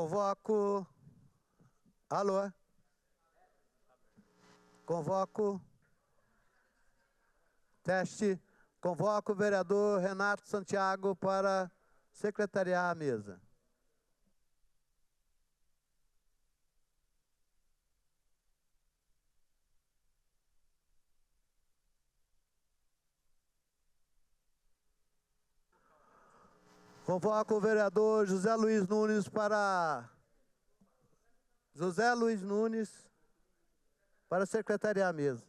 Convoco... Alô? Convoco... Teste. Convoco o vereador Renato Santiago para secretariar a mesa. Convoco o vereador José Luiz Nunes para... José Luiz Nunes para secretariar a mesa.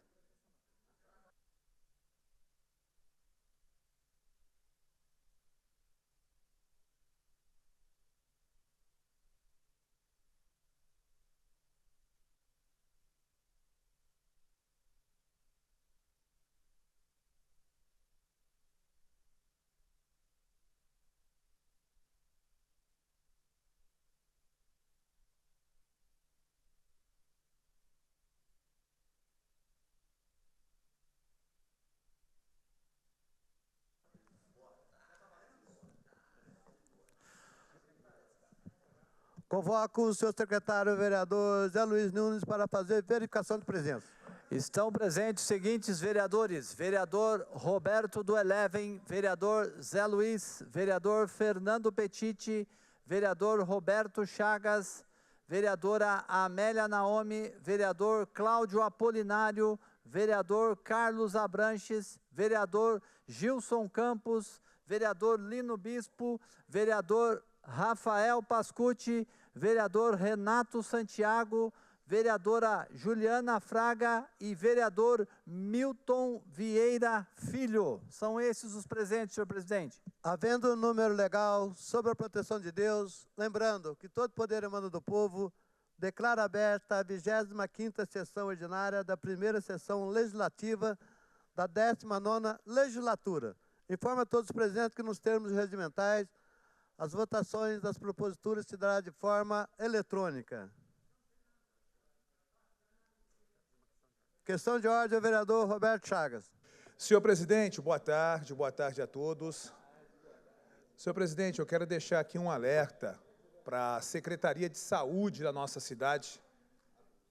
Convoco o senhor secretário vereador Zé Luiz Nunes para fazer verificação de presença. Estão presentes os seguintes vereadores: vereador Roberto do Eleven, vereador Zé Luiz, vereador Fernando Petiti, vereador Roberto Chagas, vereadora Amélia Naomi, vereador Cláudio Apolinário, vereador Carlos Abranches, vereador Gilson Campos, vereador Lino Bispo, vereador Rafael Pascucci, vereador Renato Santiago, vereadora Juliana Fraga e vereador Milton Vieira Filho. São esses os presentes, senhor presidente. Havendo um número legal sobre a proteção de Deus, lembrando que todo poder emana do povo, declara aberta a 25ª sessão ordinária da primeira sessão legislativa da 19ª legislatura. Informa a todos os presentes que nos termos regimentais, as votações das proposituras se dará de forma eletrônica. Questão de ordem, o vereador Roberto Chagas. Senhor presidente, boa tarde a todos. Senhor presidente, eu quero deixar aqui um alerta para a Secretaria de Saúde da nossa cidade,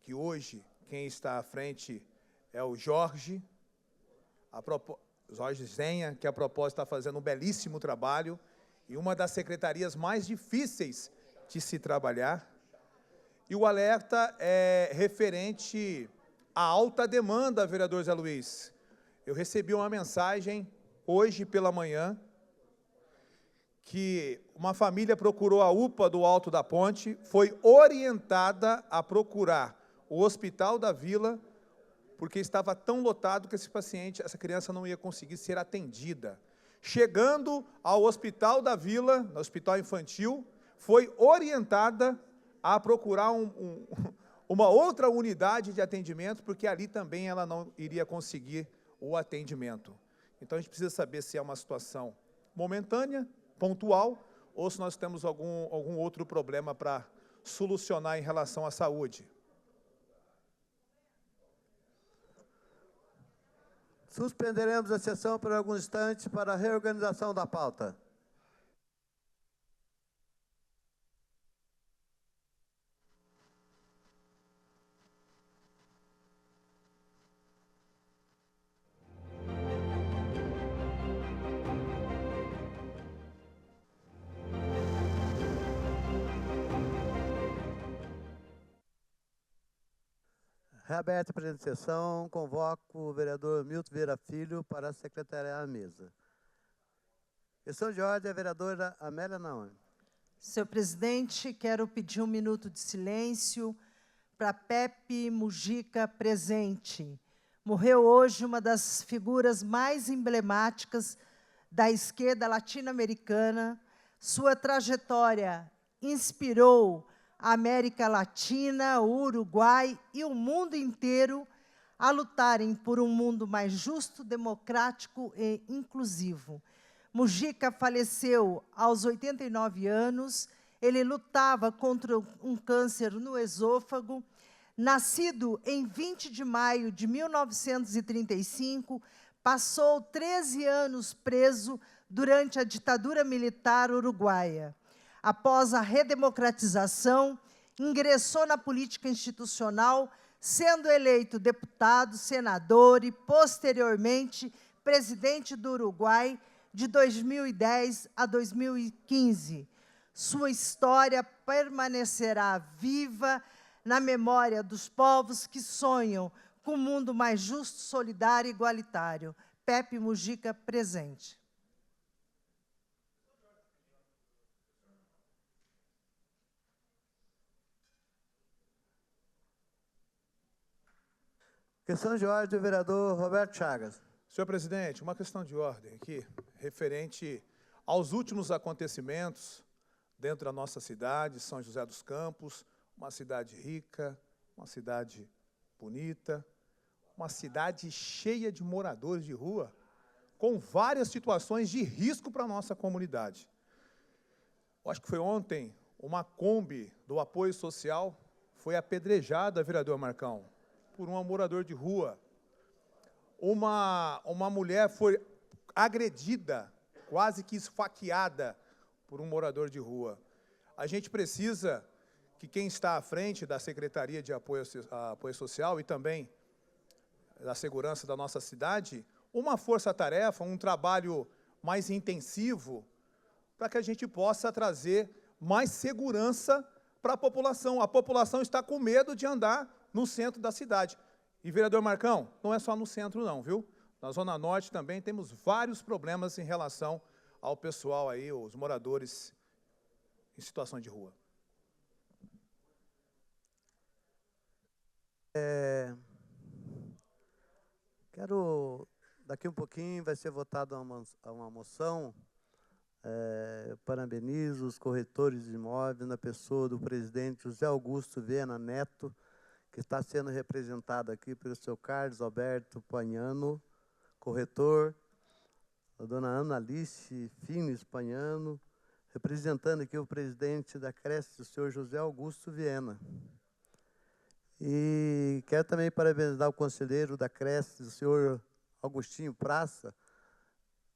que hoje quem está à frente é o Jorge Zenha, que a propósito está fazendo um belíssimo trabalho, e uma das secretarias mais difíceis de se trabalhar. E o alerta é referente à alta demanda, vereador Zé Luiz. Eu recebi uma mensagem hoje pela manhã que uma família procurou a UPA do Alto da Ponte, foi orientada a procurar o Hospital da Vila, porque estava tão lotado que essa criança não ia conseguir ser atendida. Chegando ao Hospital da Vila, no Hospital Infantil, foi orientada a procurar uma outra unidade de atendimento, porque ali também ela não iria conseguir o atendimento. Então, a gente precisa saber se é uma situação momentânea, pontual, ou se nós temos algum outro problema para solucionar em relação à saúde. Suspenderemos a sessão por alguns instantes para a reorganização da pauta. Reaberta a presente sessão, convoco o vereador Milton Vieira Filho para secretariar a mesa. Questão de ordem, a vereadora Amélia Naomi. Senhor presidente, quero pedir um minuto de silêncio para Pepe Mujica presente. Morreu hoje uma das figuras mais emblemáticas da esquerda latino-americana. Sua trajetória inspirou a América Latina, o Uruguai e o mundo inteiro a lutarem por um mundo mais justo, democrático e inclusivo. Mujica faleceu aos 89 anos, ele lutava contra um câncer no esôfago. Nascido em 20 de maio de 1935, passou 13 anos preso durante a ditadura militar uruguaia. Após a redemocratização, ingressou na política institucional, sendo eleito deputado, senador e, posteriormente, presidente do Uruguai de 2010 a 2015. Sua história permanecerá viva na memória dos povos que sonham com um mundo mais justo, solidário e igualitário. Pepe Mujica, presente. Questão de ordem, o vereador Roberto Chagas. Senhor presidente, uma questão de ordem aqui, referente aos últimos acontecimentos dentro da nossa cidade, São José dos Campos, uma cidade rica, uma cidade bonita, uma cidade cheia de moradores de rua, com várias situações de risco para a nossa comunidade. Eu acho que foi ontem, uma Kombi do apoio social foi apedrejada, vereador Marcão, por um morador de rua. Uma mulher foi agredida, quase que esfaqueada, por um morador de rua. A gente precisa que quem está à frente da Secretaria de Apoio Social e também da segurança da nossa cidade, uma força-tarefa, um trabalho mais intensivo, para que a gente possa trazer mais segurança para a população. A população está com medo de andar no centro da cidade. E, vereador Marcão, não é só no centro não, viu? Na Zona Norte também temos vários problemas em relação ao pessoal aí, os moradores em situação de rua. Daqui um pouquinho vai ser votada uma moção. Parabenizo os corretores de imóveis na pessoa do presidente José Augusto Viana Neto, que está sendo representado aqui pelo seu Carlos Alberto Pagnano, corretor, a dona Ana Alice Fines Pagnano, representando aqui o presidente da Cresce, o senhor José Augusto Viana. E quero também parabenizar o conselheiro da Cresce, o senhor Augustinho Praça,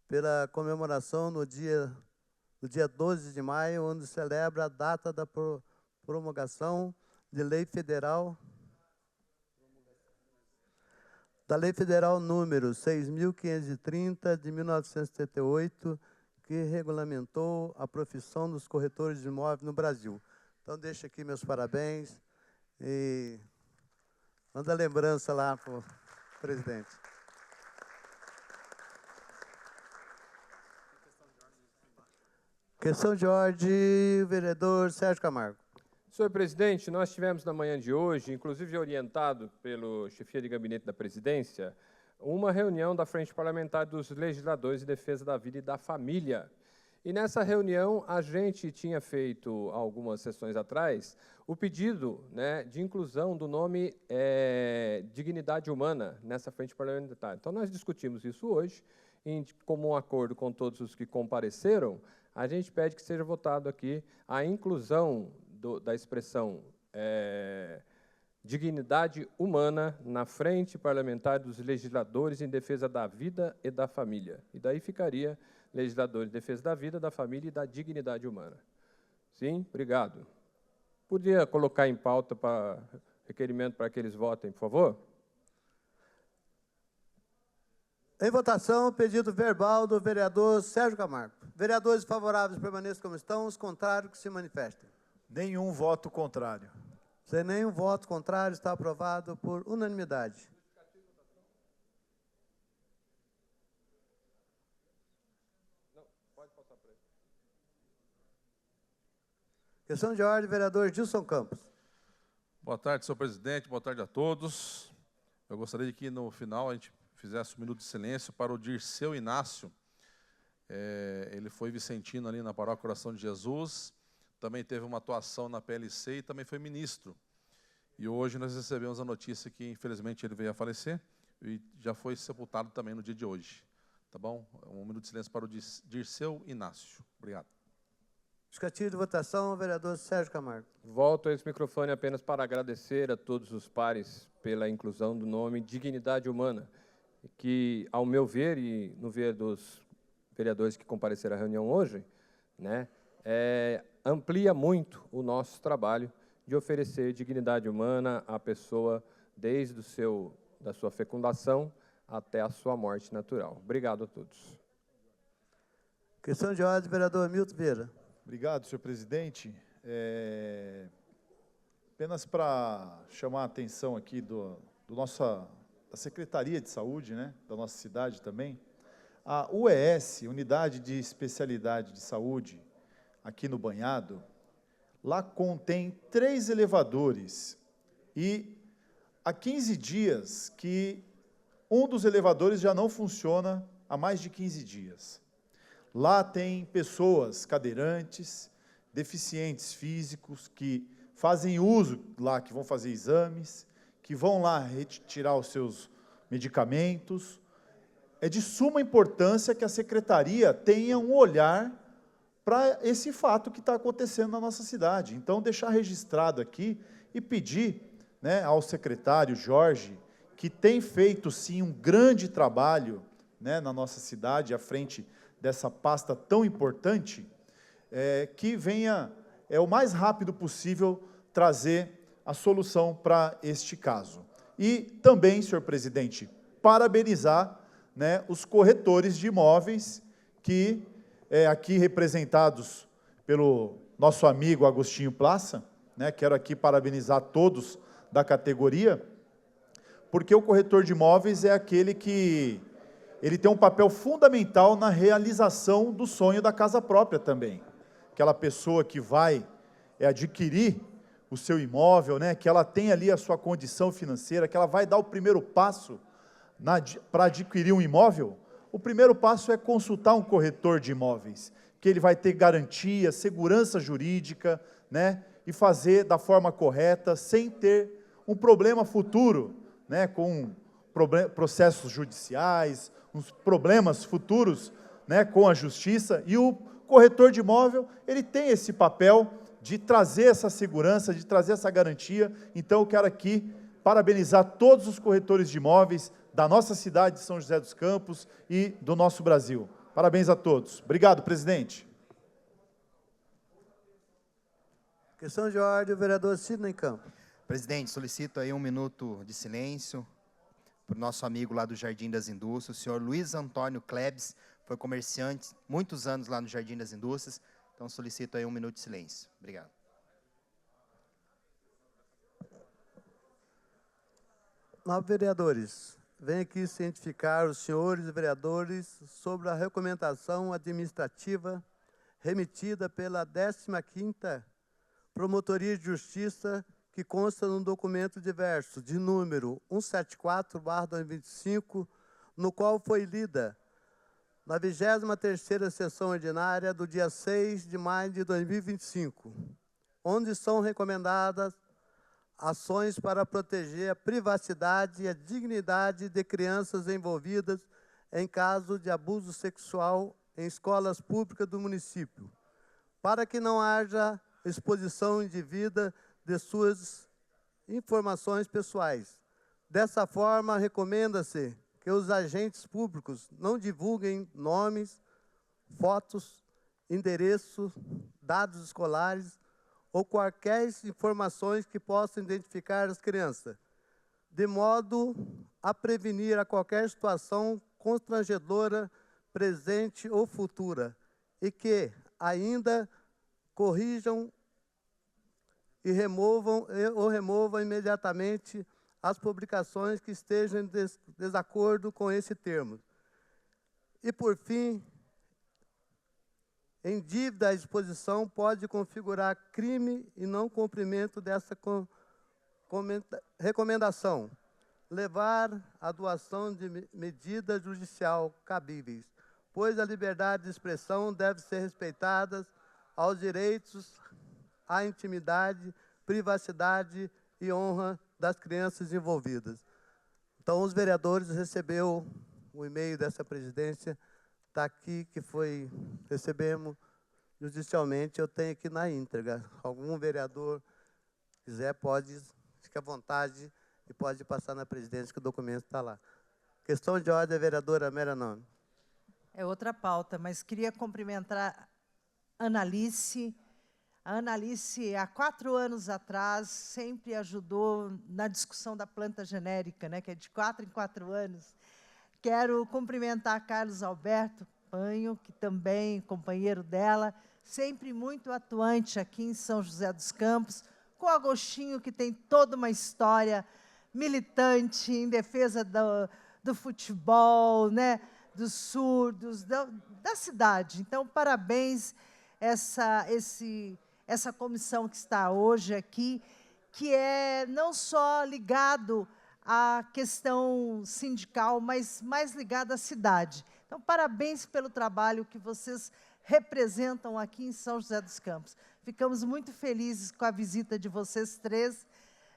pela comemoração no dia 12 de maio, onde celebra a data da promulgação de Lei Federal número 6.530, de 1978, que regulamentou a profissão dos corretores de imóveis no Brasil. Então, deixo aqui meus parabéns e manda lembrança lá para o presidente. Questão de ordem, vereador Sérgio Camargo. Senhor presidente, nós tivemos na manhã de hoje, inclusive orientado pelo chefia de gabinete da presidência, uma reunião da Frente Parlamentar dos Legisladores de Defesa da Vida e da Família. E nessa reunião, a gente tinha feito, algumas sessões atrás, o pedido, né, de inclusão do nome Dignidade Humana nessa Frente Parlamentar. Então, nós discutimos isso hoje, em comum acordo com todos os que compareceram, a gente pede que seja votado aqui a inclusão da expressão dignidade humana na Frente Parlamentar dos Legisladores em Defesa da Vida e da Família. E daí ficaria legisladores em defesa da vida, da família e da dignidade humana. Sim? Obrigado. Podia colocar em pauta para requerimento para que eles votem, por favor? Em votação, o pedido verbal do vereador Sérgio Camargo. Vereadores favoráveis permaneçam como estão, os contrários que se manifestem. Nenhum voto contrário. Sem nenhum voto contrário, está aprovado por unanimidade. Questão de ordem, vereador Gilson Campos. Boa tarde, senhor presidente, boa tarde a todos. Eu gostaria de que, no final, a gente fizesse um minuto de silêncio para o Dirceu Inácio. Ele foi vicentino ali na Paróquia Coração de Jesus, também teve uma atuação na PLC e também foi ministro. E hoje nós recebemos a notícia que, infelizmente, ele veio a falecer e já foi sepultado também no dia de hoje. Tá bom? Um minuto de silêncio para o Dirceu Inácio. Obrigado. Justificativo de votação, vereador Sérgio Camargo. Volto a esse microfone apenas para agradecer a todos os pares pela inclusão do nome Dignidade Humana, que, ao meu ver, e no ver dos vereadores que compareceram à reunião hoje, né, amplia muito o nosso trabalho de oferecer dignidade humana à pessoa desde da sua fecundação até a sua morte natural. Obrigado a todos. Questão de ordem, vereador Milton Vieira. Obrigado, senhor presidente. Apenas para chamar a atenção aqui da Secretaria de Saúde, né, da nossa cidade também, a UES, Unidade de Especialidade de Saúde, aqui no Banhado, lá contém 3 elevadores e há 15 dias que um dos elevadores já não funciona há mais de 15 dias. Lá tem pessoas cadeirantes, deficientes físicos, que fazem uso lá, que vão fazer exames, que vão lá retirar os seus medicamentos. É de suma importância que a Secretaria tenha um olhar para esse fato que está acontecendo na nossa cidade. Então, deixar registrado aqui e pedir, né, ao secretário Jorge, que tem feito, sim, um grande trabalho, né, na nossa cidade, à frente dessa pasta tão importante, que venha, o mais rápido possível, trazer a solução para este caso. E também, senhor presidente, parabenizar, né, os corretores de imóveis que, aqui representados pelo nosso amigo Agostinho Plaça, né, quero aqui parabenizar todos da categoria, porque o corretor de imóveis é aquele que ele tem um papel fundamental na realização do sonho da casa própria também. Aquela pessoa que vai adquirir o seu imóvel, né, que ela tem ali a sua condição financeira, que ela vai dar o primeiro passo para adquirir um imóvel, o primeiro passo é consultar um corretor de imóveis, que ele vai ter garantia, segurança jurídica, né, e fazer da forma correta, sem ter um problema futuro, né, com processos judiciais, uns problemas futuros, né, com a justiça. E o corretor de imóvel, ele tem esse papel de trazer essa segurança, de trazer essa garantia. Então, eu quero aqui parabenizar todos os corretores de imóveis da nossa cidade de São José dos Campos e do nosso Brasil. Parabéns a todos. Obrigado, presidente. Questão de ordem, o vereador Sidney Campos. Presidente, solicito aí 1 minuto de silêncio para o nosso amigo lá do Jardim das Indústrias, o senhor Luiz Antônio Klebs, foi comerciante muitos anos lá no Jardim das Indústrias, então solicito aí 1 minuto de silêncio. Obrigado. Novos vereadores, venho aqui cientificar os senhores vereadores sobre a recomendação administrativa remetida pela 15ª Promotoria de Justiça, que consta no documento diverso, de número 174/2025, no qual foi lida na 23ª sessão ordinária do dia 6 de maio de 2025, onde são recomendadas ações para proteger a privacidade e a dignidade de crianças envolvidas em caso de abuso sexual em escolas públicas do município, para que não haja exposição indevida de suas informações pessoais. Dessa forma, recomenda-se que os agentes públicos não divulguem nomes, fotos, endereços, dados escolares ou quaisquer informações que possam identificar as crianças, de modo a prevenir a qualquer situação constrangedora, presente ou futura, e que ainda corrijam e removam imediatamente as publicações que estejam em desacordo com esse termo. E, por fim, em dívida à exposição pode configurar crime e não cumprimento dessa recomendação, levar à doação de medida judicial cabíveis, pois a liberdade de expressão deve ser respeitada aos direitos à intimidade, privacidade e honra das crianças envolvidas. Então, os vereadores receberam o e-mail dessa presidência, está aqui, que recebemos judicialmente, eu tenho aqui na íntegra. Algum vereador quiser, fique à vontade e pode passar na presidência, que o documento está lá. Questão de ordem, vereadora Mera Nome. É outra pauta, mas queria cumprimentar a Analice, A Ana Alice, há 4 anos atrás, sempre ajudou na discussão da planta genérica, né, que é de 4 em 4 anos. Quero cumprimentar Carlos Alberto Panho, que também, companheiro dela, sempre muito atuante aqui em São José dos Campos, com o Agostinho, que tem toda uma história militante em defesa do futebol, né, dos surdos, da cidade. Então, parabéns essa comissão que está hoje aqui, que é não só ligado à questão sindical, mas mais ligado à cidade. Então, parabéns pelo trabalho que vocês representam aqui em São José dos Campos. Ficamos muito felizes com a visita de vocês 3.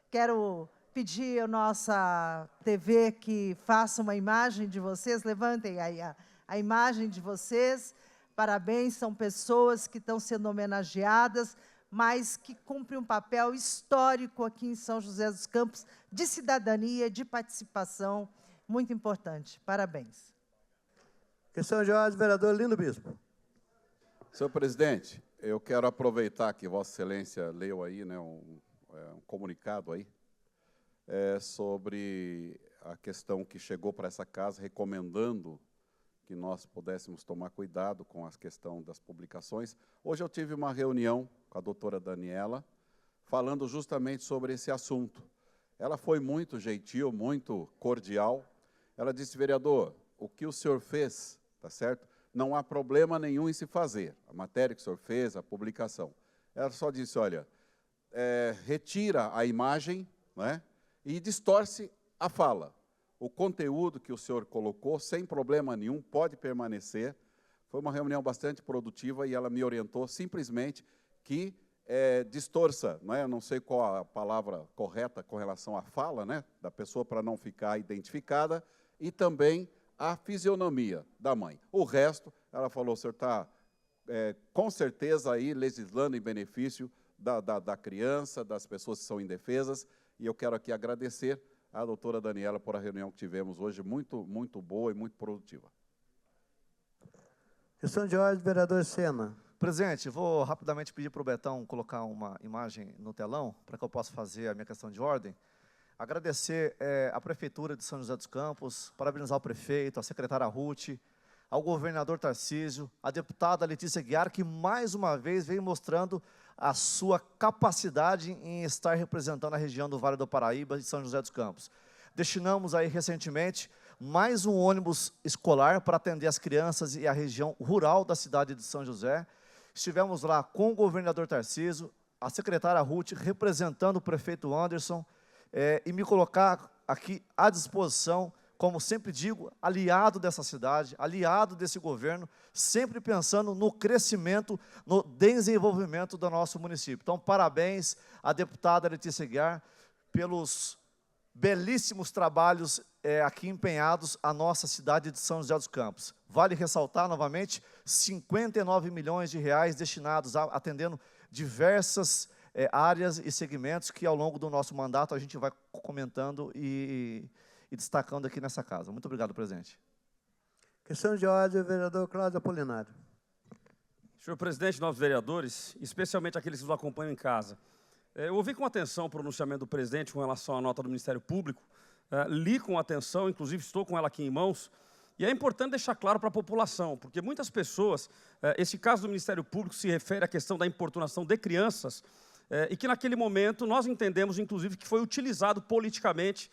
Quero pedir à nossa TV que faça uma imagem de vocês, levantem aí a imagem de vocês. Parabéns, são pessoas que estão sendo homenageadas, mas que cumprem um papel histórico aqui em São José dos Campos, de cidadania, de participação, muito importante. Parabéns. Questão de ordem, vereador Lindo Bispo. Senhor presidente, eu quero aproveitar que Vossa Excelência leu aí, né, um comunicado aí, sobre a questão que chegou para essa casa, recomendando que nós pudéssemos tomar cuidado com a questão das publicações. Hoje eu tive uma reunião com a doutora Daniela, falando justamente sobre esse assunto. Ela foi muito gentil, muito cordial. Ela disse, vereador, o que o senhor fez, tá certo? Não há problema nenhum em se fazer. A matéria que o senhor fez, a publicação. Ela só disse, olha, retira a imagem, né, e distorce a fala. O conteúdo que o senhor colocou, sem problema nenhum, pode permanecer. Foi uma reunião bastante produtiva e ela me orientou simplesmente que distorça, né? Eu não sei qual a palavra correta com relação à fala, né, da pessoa para não ficar identificada, e também a fisionomia da mãe. O resto, ela falou, o senhor está com certeza aí legislando em benefício da criança, das pessoas que são indefesas, e eu quero aqui agradecer a doutora Daniela por a reunião que tivemos hoje, muito, muito boa e muito produtiva. Questão de ordem, vereador Sena. Presidente, vou rapidamente pedir para o Betão colocar uma imagem no telão, para que eu possa fazer a minha questão de ordem. Agradecer à Prefeitura de São José dos Campos, parabenizar o prefeito, a secretária Ruth, ao governador Tarcísio, a deputada Letícia Guiar, que mais uma vez vem mostrando a sua capacidade em estar representando a região do Vale do Paraíba e São José dos Campos. Destinamos aí recentemente mais um ônibus escolar para atender as crianças e a região rural da cidade de São José. Estivemos lá com o governador Tarcísio, a secretária Ruth, representando o prefeito Anderson, e me colocar aqui à disposição, como sempre digo, aliado dessa cidade, aliado desse governo, sempre pensando no crescimento, no desenvolvimento do nosso município. Então, parabéns à deputada Letícia Guiar pelos belíssimos trabalhos aqui empenhados à nossa cidade de São José dos Campos. Vale ressaltar novamente, 59 milhões de reais destinados a atendendo diversas áreas e segmentos que ao longo do nosso mandato a gente vai comentando e destacando aqui nessa casa. Muito obrigado, presidente. Questão de ordem, vereador Cláudio Apolinário. Senhor presidente, novos vereadores, especialmente aqueles que nos acompanham em casa, eu ouvi com atenção o pronunciamento do presidente com relação à nota do Ministério Público, li com atenção, inclusive estou com ela aqui em mãos, e é importante deixar claro para a população, porque muitas pessoas, esse caso do Ministério Público se refere à questão da importunação de crianças, e que naquele momento nós entendemos, inclusive, que foi utilizado politicamente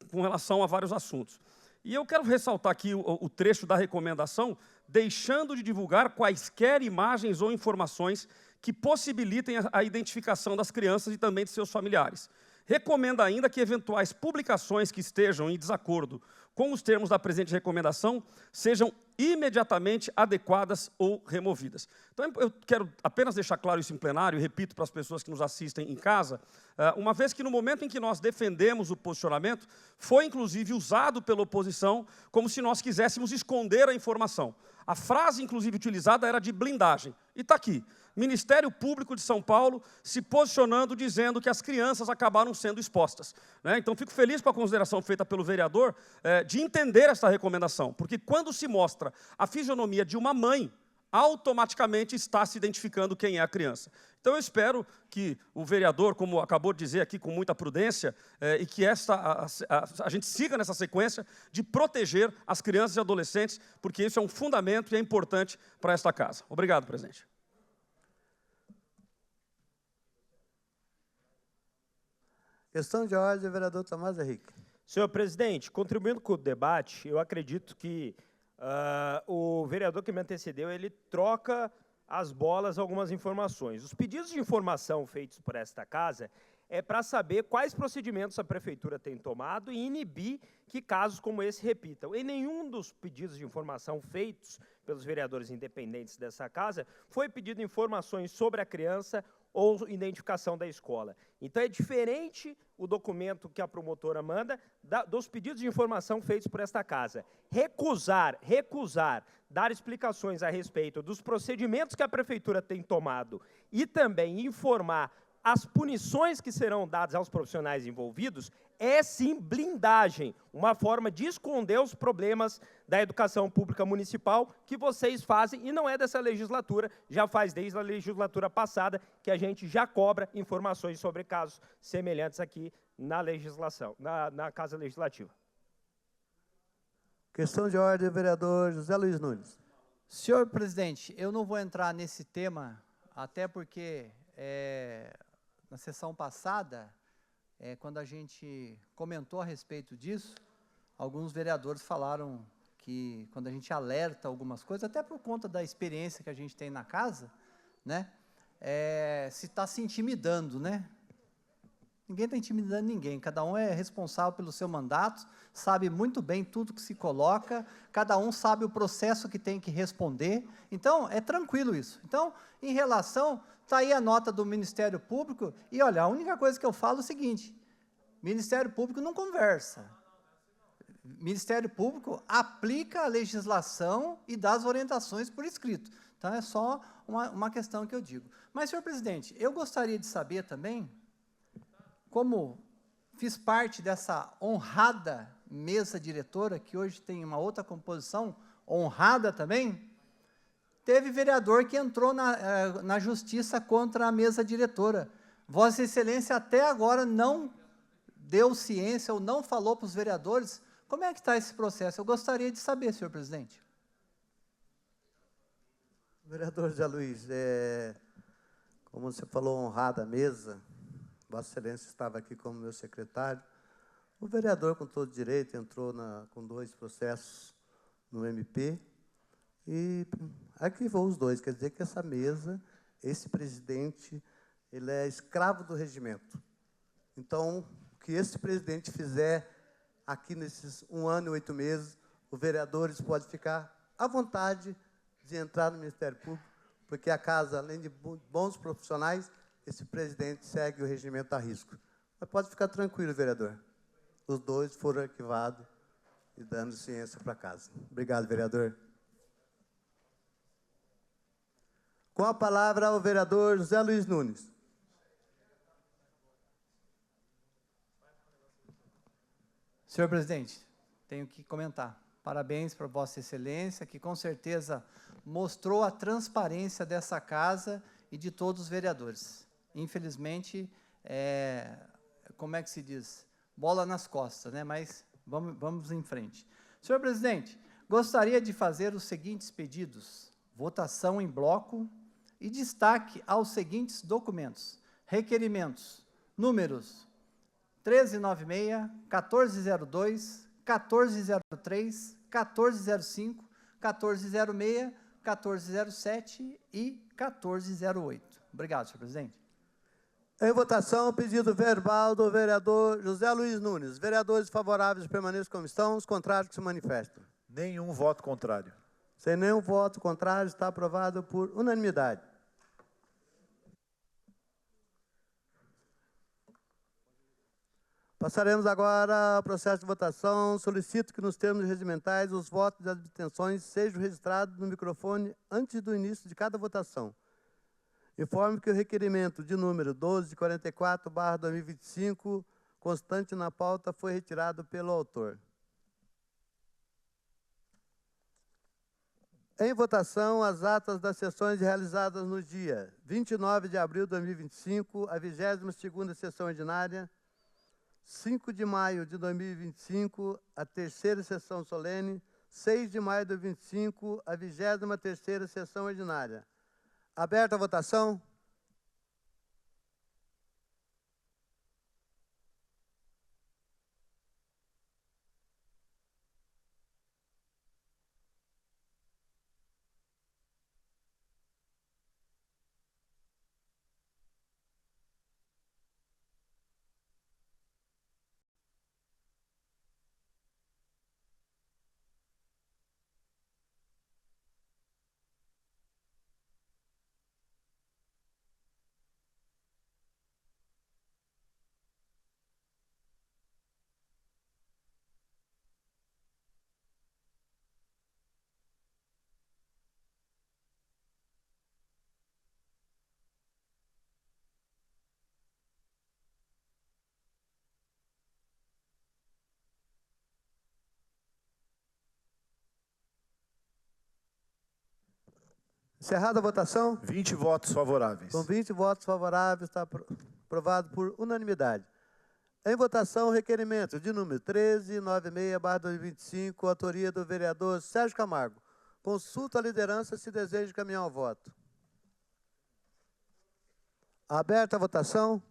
com relação a vários assuntos. E eu quero ressaltar aqui o trecho da recomendação, deixando de divulgar quaisquer imagens ou informações que possibilitem a identificação das crianças e também de seus familiares. Recomenda ainda que eventuais publicações que estejam em desacordo com os termos da presente recomendação sejam imediatamente adequadas ou removidas. Então, eu quero apenas deixar claro isso em plenário, e repito para as pessoas que nos assistem em casa, uma vez que no momento em que nós defendemos o posicionamento, foi inclusive usado pela oposição como se nós quiséssemos esconder a informação. A frase, inclusive, utilizada era de blindagem. E está aqui. Ministério Público de São Paulo se posicionando, dizendo que as crianças acabaram sendo expostas. Então, fico feliz com a consideração feita pelo vereador de entender essa recomendação, porque quando se mostra a fisionomia de uma mãe, automaticamente está se identificando quem é a criança. Então, eu espero que o vereador, como acabou de dizer aqui com muita prudência, e que a gente siga nessa sequência de proteger as crianças e adolescentes, porque isso é um fundamento e é importante para esta casa. Obrigado, presidente. Questão de ordem, vereador Tomás Henrique. Senhor presidente, contribuindo com o debate, eu acredito que o vereador que me antecedeu, ele troca as bolas algumas informações. Os pedidos de informação feitos por esta casa é para saber quais procedimentos a prefeitura tem tomado e inibir que casos como esse repitam. E nenhum dos pedidos de informação feitos pelos vereadores independentes dessa casa foi pedido informações sobre a criança ou identificação da escola. Então, é diferente o documento que a promotora manda dos pedidos de informação feitos por esta casa. Recusar dar explicações a respeito dos procedimentos que a prefeitura tem tomado e também informar as punições que serão dadas aos profissionais envolvidos é, sim, blindagem, uma forma de esconder os problemas da educação pública municipal que vocês fazem, e não é dessa legislatura, já faz desde a legislatura passada que a gente já cobra informações sobre casos semelhantes aqui na legislação, na Casa Legislativa. Questão de ordem, vereador José Luiz Nunes. Senhor presidente, eu não vou entrar nesse tema, até porque na sessão passada, quando a gente comentou a respeito disso, alguns vereadores falaram que quando a gente alerta algumas coisas, até por conta da experiência que a gente tem na casa, né, se está se intimidando, né? Ninguém está intimidando ninguém, cada um é responsável pelo seu mandato, sabe muito bem tudo que se coloca, cada um sabe o processo que tem que responder, então é tranquilo isso. Então, em relação, está aí a nota do Ministério Público, e olha, a única coisa que eu falo é o seguinte, Ministério Público não conversa, Ministério Público aplica a legislação e dá as orientações por escrito, então é só uma questão que eu digo. Mas, senhor presidente, eu gostaria de saber também, como fiz parte dessa honrada mesa diretora, que hoje tem uma outra composição, honrada também, teve vereador que entrou na justiça contra a mesa diretora. Vossa Excelência até agora não deu ciência ou não falou para os vereadores como é que está esse processo. Eu gostaria de saber, senhor presidente. Vereador Zé Luiz, como você falou, honrada mesa, Vossa Excelência estava aqui como meu secretário. O vereador, com todo direito, entrou com 2 processos no MP e arquivou os 2. Quer dizer que essa mesa, esse presidente, ele é escravo do regimento. Então, o que esse presidente fizer aqui nesses 1 ano e 8 meses, os vereadores podem ficar à vontade de entrar no Ministério Público, porque a casa, além de bons profissionais, esse presidente segue o regimento a risco. Mas pode ficar tranquilo, vereador. Os 2 foram arquivados e dando ciência para casa. Obrigado, vereador. Com a palavra, o vereador José Luiz Nunes. Senhor presidente, tenho que comentar. Parabéns para Vossa Excelência, que com certeza mostrou a transparência dessa casa e de todos os vereadores. Infelizmente, como é que se diz? Bola nas costas, né? Mas vamos em frente. Senhor presidente, gostaria de fazer os seguintes pedidos. Votação em bloco e destaque aos seguintes documentos. Requerimentos, números 1396, 1402, 1403, 1405, 1406, 1407 e 1408. Obrigado, senhor presidente. Em votação, o pedido verbal do vereador José Luiz Nunes. Vereadores favoráveis permaneçam como estão, os contrários que se manifestam. Nenhum voto contrário. Sem nenhum voto contrário, está aprovado por unanimidade. Passaremos agora ao processo de votação. Solicito que, nos termos regimentais, os votos e as abstenções sejam registrados no microfone antes do início de cada votação. Informo que o requerimento de número 1244/2025, constante na pauta, foi retirado pelo autor. Em votação, as atas das sessões realizadas no dia 29 de abril de 2025, a 22ª sessão ordinária, 5 de maio de 2025, a 3ª sessão solene, 6 de maio de 2025, a 23ª sessão ordinária. Aberta a votação. Encerrada a votação. 20 votos favoráveis. Com 20 votos favoráveis, está aprovado por unanimidade. Em votação, o requerimento de número 1396/2025, autoria do vereador Sérgio Camargo. Consulta a liderança se deseja encaminhar ao voto. Aberta a votação.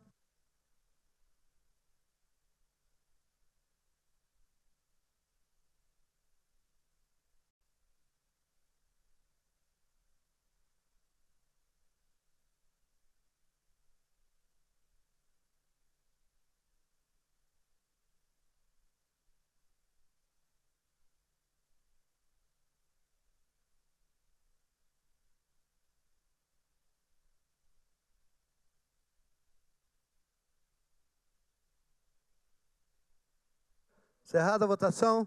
Encerrada a votação.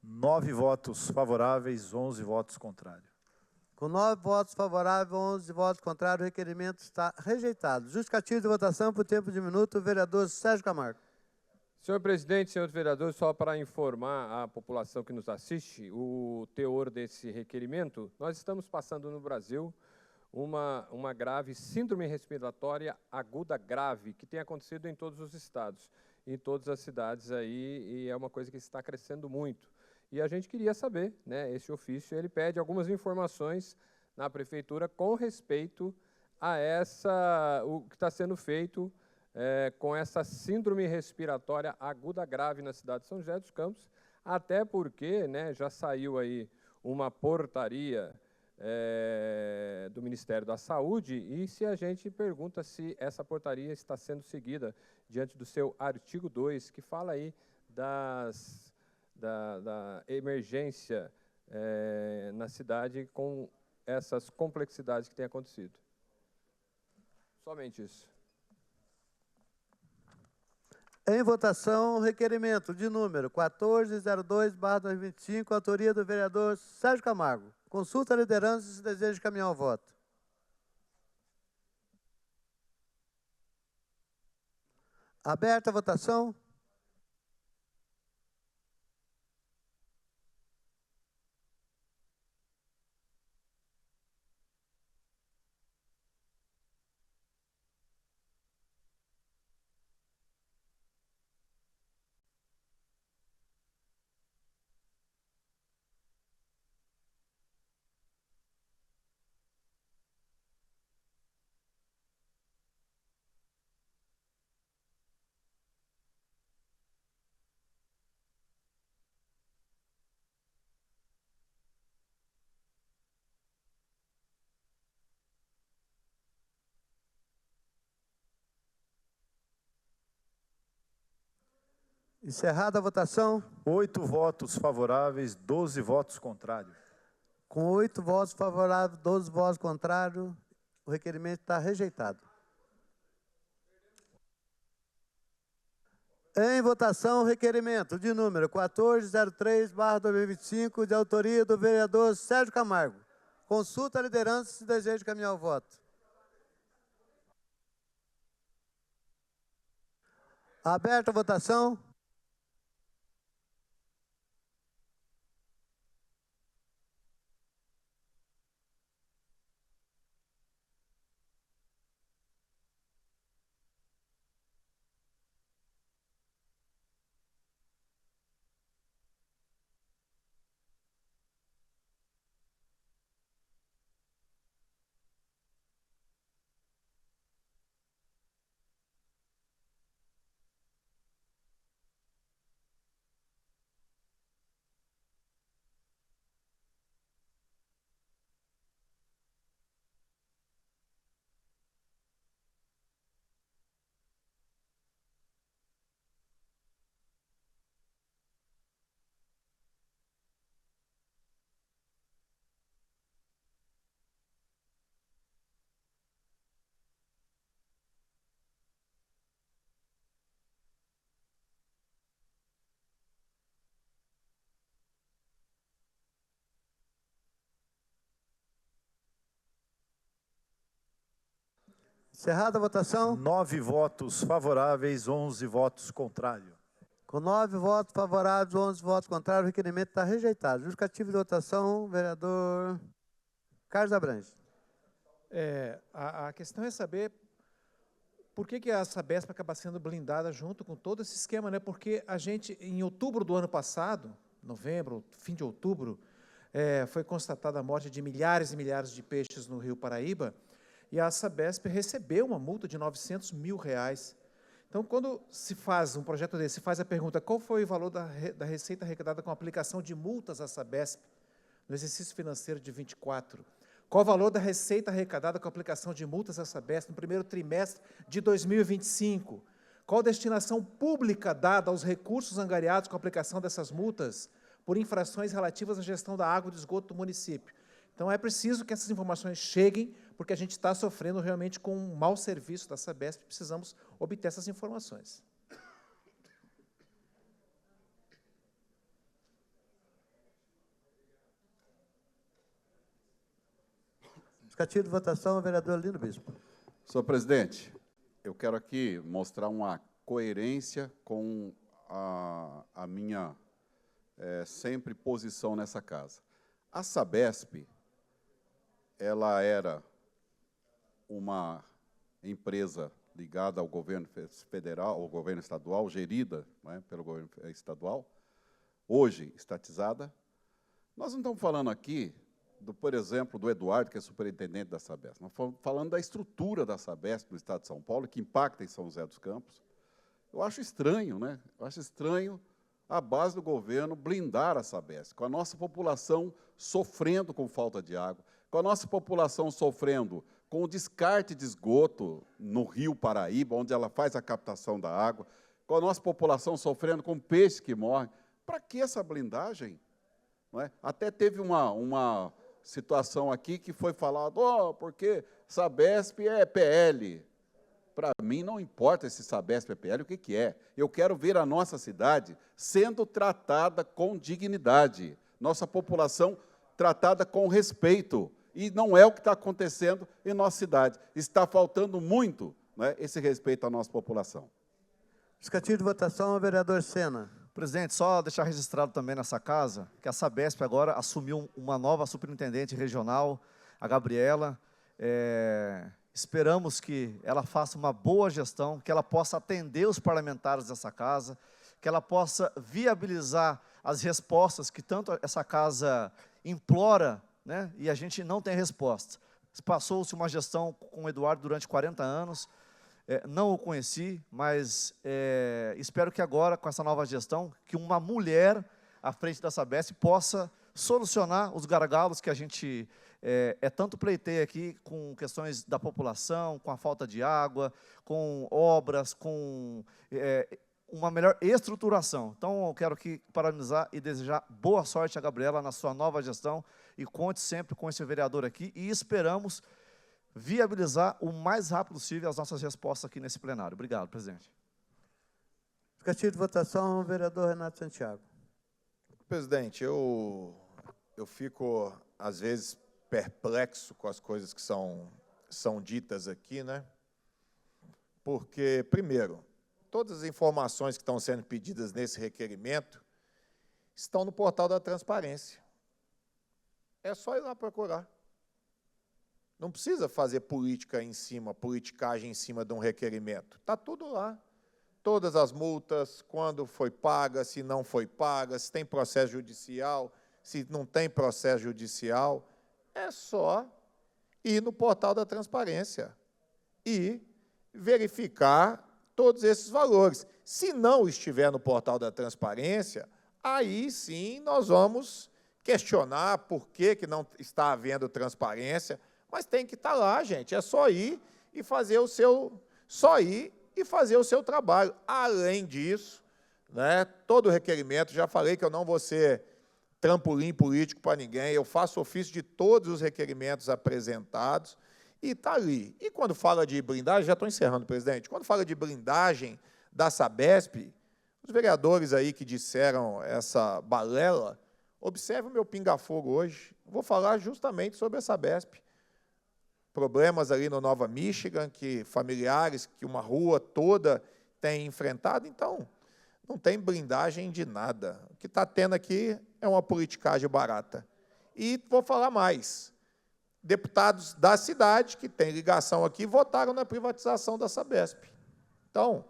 9 votos favoráveis, 11 votos contrários. Com 9 votos favoráveis, 11 votos contrários, o requerimento está rejeitado. Justificativo de votação por tempo de minuto, o vereador Sérgio Camargo. Senhor presidente, senhores vereadores, só para informar a população que nos assiste o teor desse requerimento, nós estamos passando no Brasil uma grave síndrome respiratória aguda grave, que tem acontecido em todos os estados, em todas as cidades aí, e é uma coisa que está crescendo muito. E a gente queria saber, né, esse ofício, ele pede algumas informações na prefeitura com respeito a o que está sendo feito com essa síndrome respiratória aguda grave na cidade de São José dos Campos, até porque, né, já saiu aí uma portaria do Ministério da Saúde, e se a gente pergunta se essa portaria está sendo seguida diante do seu artigo 2, que fala aí da emergência na cidade com essas complexidades que têm acontecido. Somente isso. Em votação, o requerimento de número 1402/2025, autoria do vereador Sérgio Camargo. Consulta a liderança se deseja encaminhar o voto. Aberta a votação. Encerrada a votação. 8 votos favoráveis, 12 votos contrários. Com 8 votos favoráveis, 12 votos contrários, o requerimento está rejeitado. Em votação, o requerimento de número 1403/2025, de autoria do vereador Sérgio Camargo. Consulta a liderança se deseja encaminhar o voto. Aberta a votação. Encerrada a votação. 9 votos favoráveis, 11 votos contrários. Com 9 votos favoráveis, 11 votos contrários, o requerimento está rejeitado. Justificativo de votação, vereador Carlos Abranges. A questão é saber por que a Sabesp acaba sendo blindada junto com todo esse esquema, né? Porque a gente, em outubro do ano passado, novembro, fim de outubro, foi constatada a morte de milhares e milhares de peixes no Rio Paraíba, e a Sabesp recebeu uma multa de R$900 mil. Então, quando se faz um projeto desse, se faz a pergunta qual foi o valor da receita arrecadada com a aplicação de multas à Sabesp no exercício financeiro de 24, qual o valor da receita arrecadada com a aplicação de multas à Sabesp no primeiro trimestre de 2025, qual a destinação pública dada aos recursos angariados com a aplicação dessas multas por infrações relativas à gestão da água e do esgoto do município. Então, é preciso que essas informações cheguem, porque a gente está sofrendo realmente com um mau serviço da Sabesp, precisamos obter essas informações. Justificativo de votação, vereador Lino Bispo. Senhor presidente, eu quero aqui mostrar uma coerência com a minha sempre posição nessa casa. A Sabesp, ela era uma empresa ligada ao governo federal, ao governo estadual, gerida, né, pelo governo estadual, hoje estatizada. Nós não estamos falando aqui, por exemplo, do Eduardo, que é superintendente da Sabesp. Nós estamos falando da estrutura da Sabesp no estado de São Paulo, que impacta em São José dos Campos. Eu acho estranho, né? Eu acho estranho a base do governo blindar a Sabesp, com a nossa população sofrendo com falta de água, com a nossa população sofrendo com o descarte de esgoto no Rio Paraíba, onde ela faz a captação da água, com a nossa população sofrendo com peixes que morrem. Para que essa blindagem? Não é? Até teve uma situação aqui que foi falado, porque Sabesp é PL. Para mim, não importa se Sabesp é PL, o que é. Eu quero ver a nossa cidade sendo tratada com dignidade, nossa população tratada com respeito. E não é o que está acontecendo em nossa cidade. Está faltando muito, né, esse respeito à nossa população. Justificativo de votação, vereador Sena. Presidente, só deixar registrado também nessa casa que a Sabesp agora assumiu uma nova superintendente regional, a Gabriela. Esperamos que ela faça uma boa gestão, que ela possa atender os parlamentares dessa casa, que ela possa viabilizar as respostas que tanto essa casa implora, né, e a gente não tem resposta. Passou-se uma gestão com o Eduardo durante 40 anos, não o conheci, mas espero que agora, com essa nova gestão, que uma mulher à frente da Sabesp possa solucionar os gargalos que a gente tanto pleiteia aqui com questões da população, com a falta de água, com obras, com uma melhor estruturação. Então, eu quero aqui parabenizar e desejar boa sorte a Gabriela na sua nova gestão e conte sempre com esse vereador aqui e esperamos viabilizar o mais rápido possível as nossas respostas aqui nesse plenário. Obrigado, presidente. Justificativo de votação, vereador Renato Santiago. Presidente, eu fico, às vezes, perplexo com as coisas que são ditas aqui, né? Porque, primeiro, todas as informações que estão sendo pedidas nesse requerimento estão no portal da transparência. É só ir lá procurar. Não precisa fazer politicagem em cima de um requerimento. Está tudo lá. Todas as multas, quando foi paga, se não foi paga, se tem processo judicial, se não tem processo judicial. É só ir no portal da transparência e verificar todos esses valores. Se não estiver no portal da transparência, aí sim nós vamos questionar por que não está havendo transparência, mas tem que estar lá, gente. É só ir e fazer o seu trabalho. Além disso, né, todo requerimento, já falei que eu não vou ser trampolim político para ninguém, eu faço ofício de todos os requerimentos apresentados e está ali. E quando fala de blindagem, já estou encerrando, presidente, quando fala de blindagem da Sabesp, os vereadores aí que disseram essa balela, observe o meu pinga-fogo hoje, vou falar justamente sobre a Sabesp. problemas ali no Nova Michigan, que familiares, que uma rua toda tem enfrentado. Então, não tem blindagem de nada. O que está tendo aqui é uma politicagem barata. E vou falar mais. Deputados da cidade, que têm ligação aqui, votaram na privatização da Sabesp. Então,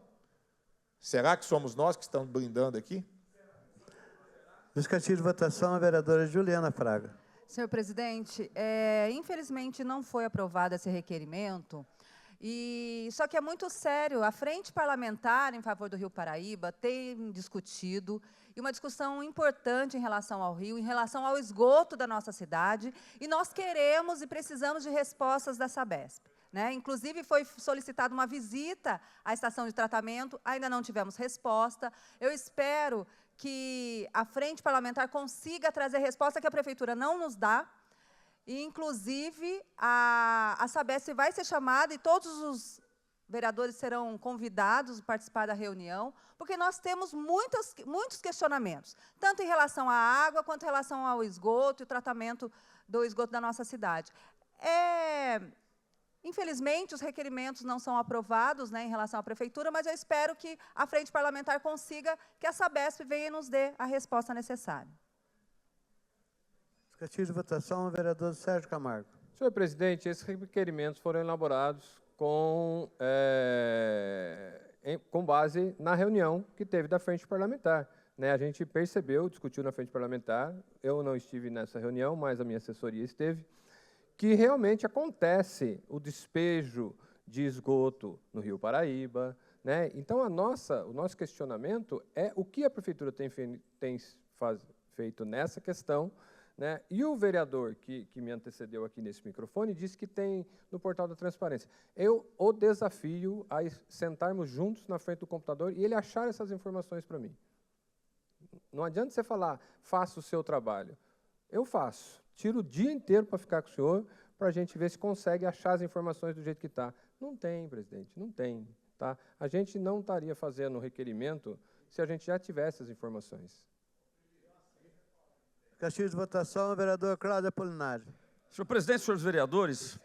será que somos nós que estamos blindando aqui? Justificativa de votação, a vereadora Juliana Fraga. Senhor presidente, infelizmente não foi aprovado esse requerimento, só que é muito sério. A Frente Parlamentar em favor do Rio Paraíba tem discutido, e uma discussão importante em relação ao rio, em relação ao esgoto da nossa cidade, e nós queremos e precisamos de respostas da Sabesp. Inclusive, foi solicitada uma visita à estação de tratamento, ainda não tivemos resposta. Eu espero que a Frente Parlamentar consiga trazer resposta que a Prefeitura não nos dá. E, inclusive, a Sabesp vai ser chamada e todos os vereadores serão convidados a participar da reunião, porque nós temos muitos questionamentos, tanto em relação à água, quanto em relação ao esgoto e o tratamento do esgoto da nossa cidade. Infelizmente, os requerimentos não são aprovados em relação à Prefeitura, mas eu espero que a Frente Parlamentar consiga que a Sabesp venha e nos dê a resposta necessária. Justificativa de votação, o vereador Sérgio Camargo. Senhor presidente, esses requerimentos foram elaborados com base na reunião que teve da Frente Parlamentar. A gente percebeu, discutiu na Frente Parlamentar, eu não estive nessa reunião, mas a minha assessoria esteve, que realmente acontece o despejo de esgoto no Rio Paraíba. Então, o nosso questionamento é o que a Prefeitura tem feito nessa questão. E o vereador que me antecedeu aqui nesse microfone disse que tem no portal da transparência. Eu o desafio a sentarmos juntos na frente do computador e ele achar essas informações para mim. Não adianta você falar, faça o seu trabalho. Eu faço. Tiro o dia inteiro para ficar com o senhor, para a gente ver se consegue achar as informações do jeito que está. Não tem, presidente, não tem. Tá? A gente não estaria fazendo o requerimento se a gente já tivesse as informações. Justificativa de votação, vereador Cláudio Apolinário. Senhor presidente, senhores vereadores,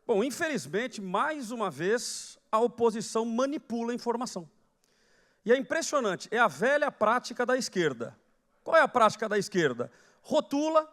bom, infelizmente, mais uma vez, a oposição manipula a informação. E é impressionante, é a velha prática da esquerda. Qual é a prática da esquerda? Rotula,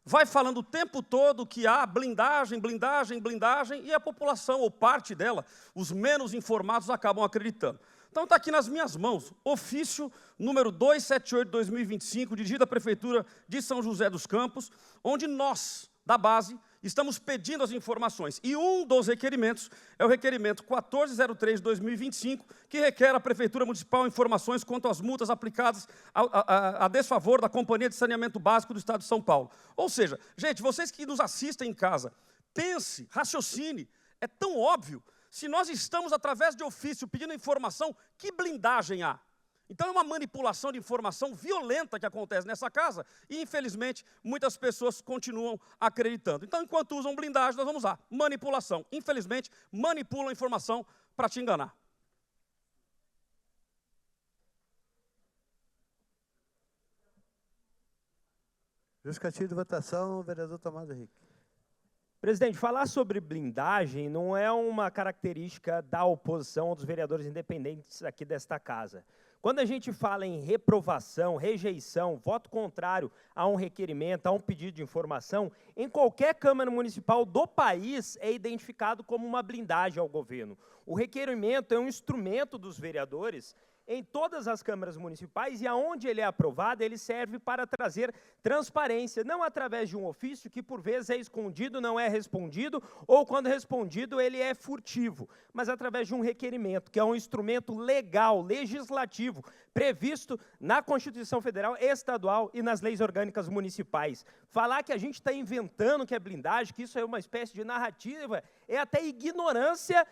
vai falando o tempo todo que há blindagem, blindagem, blindagem, e a população, ou parte dela, os menos informados, acabam acreditando. Então, está aqui nas minhas mãos, ofício número 278/2025, dirigido à Prefeitura de São José dos Campos, onde nós, da base, estamos pedindo as informações. E um dos requerimentos é o requerimento 1403/2025, que requer à Prefeitura Municipal informações quanto às multas aplicadas a desfavor da Companhia de Saneamento Básico do Estado de São Paulo. Ou seja, gente, vocês que nos assistem em casa, pense, raciocine, é tão óbvio. Se nós estamos, através de ofício, pedindo informação, que blindagem há? Então, é uma manipulação de informação violenta que acontece nessa casa e, infelizmente, muitas pessoas continuam acreditando. Então, enquanto usam blindagem, nós vamos usar manipulação. Infelizmente, manipulam a informação para te enganar. Justificativa de votação, vereador Tomás Henrique. Presidente, falar sobre blindagem não é uma característica da oposição ou dos vereadores independentes aqui desta casa. Quando a gente fala em reprovação, rejeição, voto contrário a um requerimento, a um pedido de informação, em qualquer Câmara Municipal do país é identificado como uma blindagem ao governo. O requerimento é um instrumento dos vereadores em todas as câmaras municipais e aonde ele é aprovado, ele serve para trazer transparência, não através de um ofício que por vezes é escondido, não é respondido, ou quando respondido ele é furtivo, mas através de um requerimento, que é um instrumento legal, legislativo, previsto na Constituição Federal, Estadual e nas leis orgânicas municipais. Falar que a gente está inventando que é blindagem, que isso é uma espécie de narrativa, é até ignorância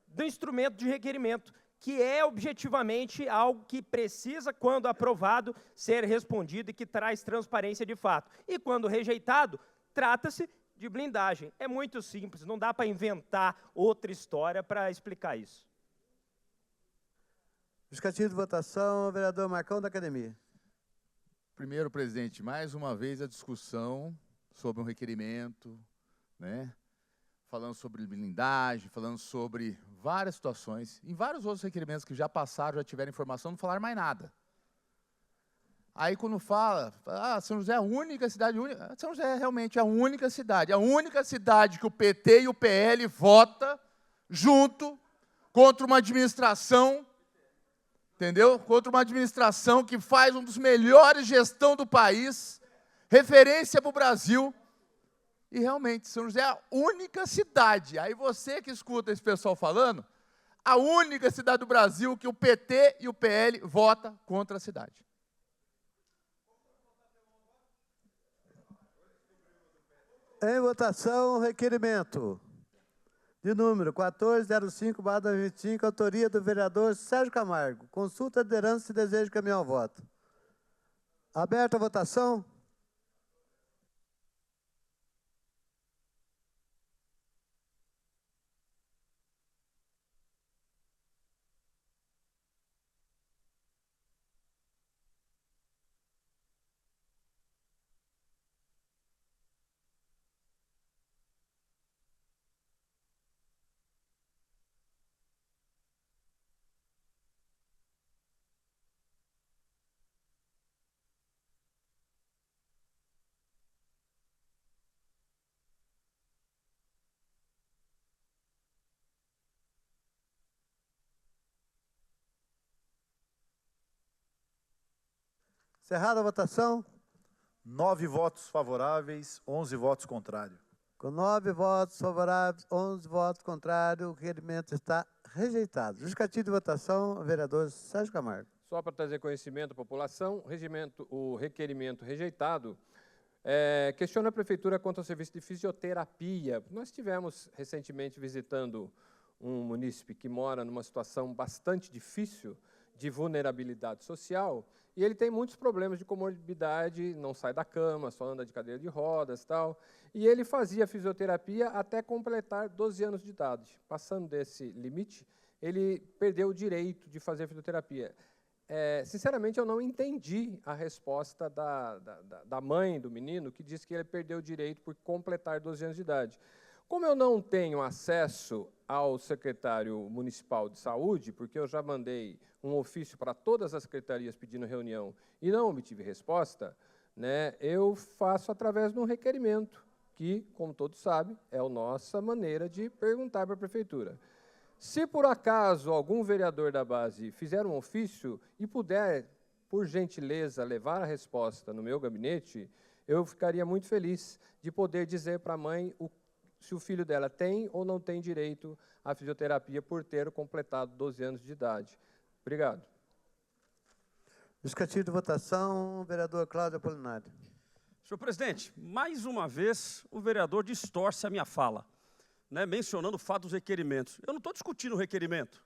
do instrumento de requerimento, que é objetivamente algo que precisa, quando aprovado, ser respondido e que traz transparência de fato. E quando rejeitado, trata-se de blindagem. É muito simples, não dá para inventar outra história para explicar isso. Justificativa de votação, vereador Marcão da Academia. Primeiro, presidente, mais uma vez a discussão sobre um requerimento, falando sobre blindagem, falando sobre várias situações, em vários outros requerimentos que já passaram, já tiveram informação, não falaram mais nada. Aí quando fala, São José é a única cidade, São José é realmente a única cidade que o PT e o PL vota junto contra uma administração, entendeu? Contra uma administração que faz um dos melhores gestão do país, referência para o Brasil, e realmente São José é a única cidade, aí você que escuta esse pessoal falando, a única cidade do Brasil que o PT e o PL vota contra a cidade. Em votação, o requerimento de número 1405/2025, autoria do vereador Sérgio Camargo. Consulta a liderança se deseja encaminhar o voto. Aberta a votação. Encerrada a votação. 9 votos favoráveis, 11 votos contrários. Com 9 votos favoráveis, 11 votos contrários, o requerimento está rejeitado. Justificativo de votação, vereador Sérgio Camargo. Só para trazer conhecimento à população, o requerimento rejeitado questiona a Prefeitura quanto ao serviço de fisioterapia. Nós estivemos recentemente visitando um munícipe que mora numa situação bastante difícil de vulnerabilidade social, e ele tem muitos problemas de comorbidade, não sai da cama, só anda de cadeira de rodas e tal, e ele fazia fisioterapia até completar 12 anos de idade. Passando desse limite, ele perdeu o direito de fazer fisioterapia. Sinceramente, eu não entendi a resposta da mãe do menino, que disse que ele perdeu o direito por completar 12 anos de idade. Como eu não tenho acesso ao secretário municipal de saúde, porque eu já mandei um ofício para todas as secretarias pedindo reunião e não obtive resposta, né, eu faço através de um requerimento, que, como todos sabem, é a nossa maneira de perguntar para a Prefeitura. Se, por acaso, algum vereador da base fizer um ofício e puder, por gentileza, levar a resposta no meu gabinete, eu ficaria muito feliz de poder dizer para a mãe se o filho dela tem ou não tem direito à fisioterapia por ter completado 12 anos de idade. Obrigado. Justificativo de votação, vereador Cláudio Apolinário. Senhor presidente, mais uma vez o vereador distorce a minha fala, né, mencionando o fato dos requerimentos. Eu não estou discutindo o requerimento.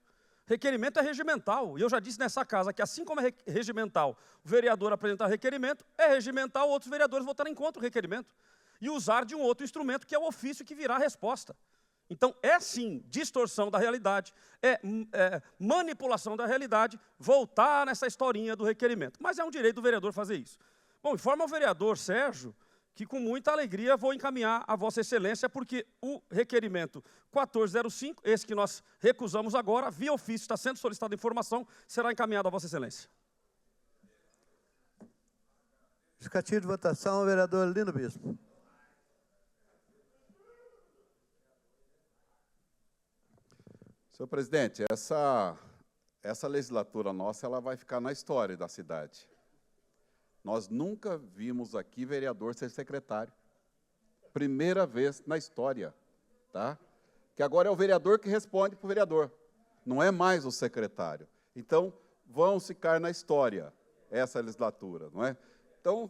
Requerimento é regimental, e eu já disse nessa casa que, assim como é regimental o vereador apresentar requerimento, é regimental outros vereadores votarem contra o requerimento e usar de um outro instrumento, que é o ofício que virá a resposta. Então, é sim distorção da realidade, é manipulação da realidade, voltar nessa historinha do requerimento. Mas é um direito do vereador fazer isso. Bom, informa ao vereador Sérgio que com muita alegria vou encaminhar a Vossa Excelência, porque o requerimento 1405, esse que nós recusamos agora, via ofício, está sendo solicitada informação, será encaminhado a Vossa Excelência. Justificativo de votação, vereador Lino Bispo. Senhor presidente, essa legislatura nossa ela vai ficar na história da cidade. Nós nunca vimos aqui vereador ser secretário. Primeira vez na história. Tá? Que agora é o vereador que responde para o vereador. Não é mais o secretário. Então, vão ficar na história essa legislatura. Não é? Então,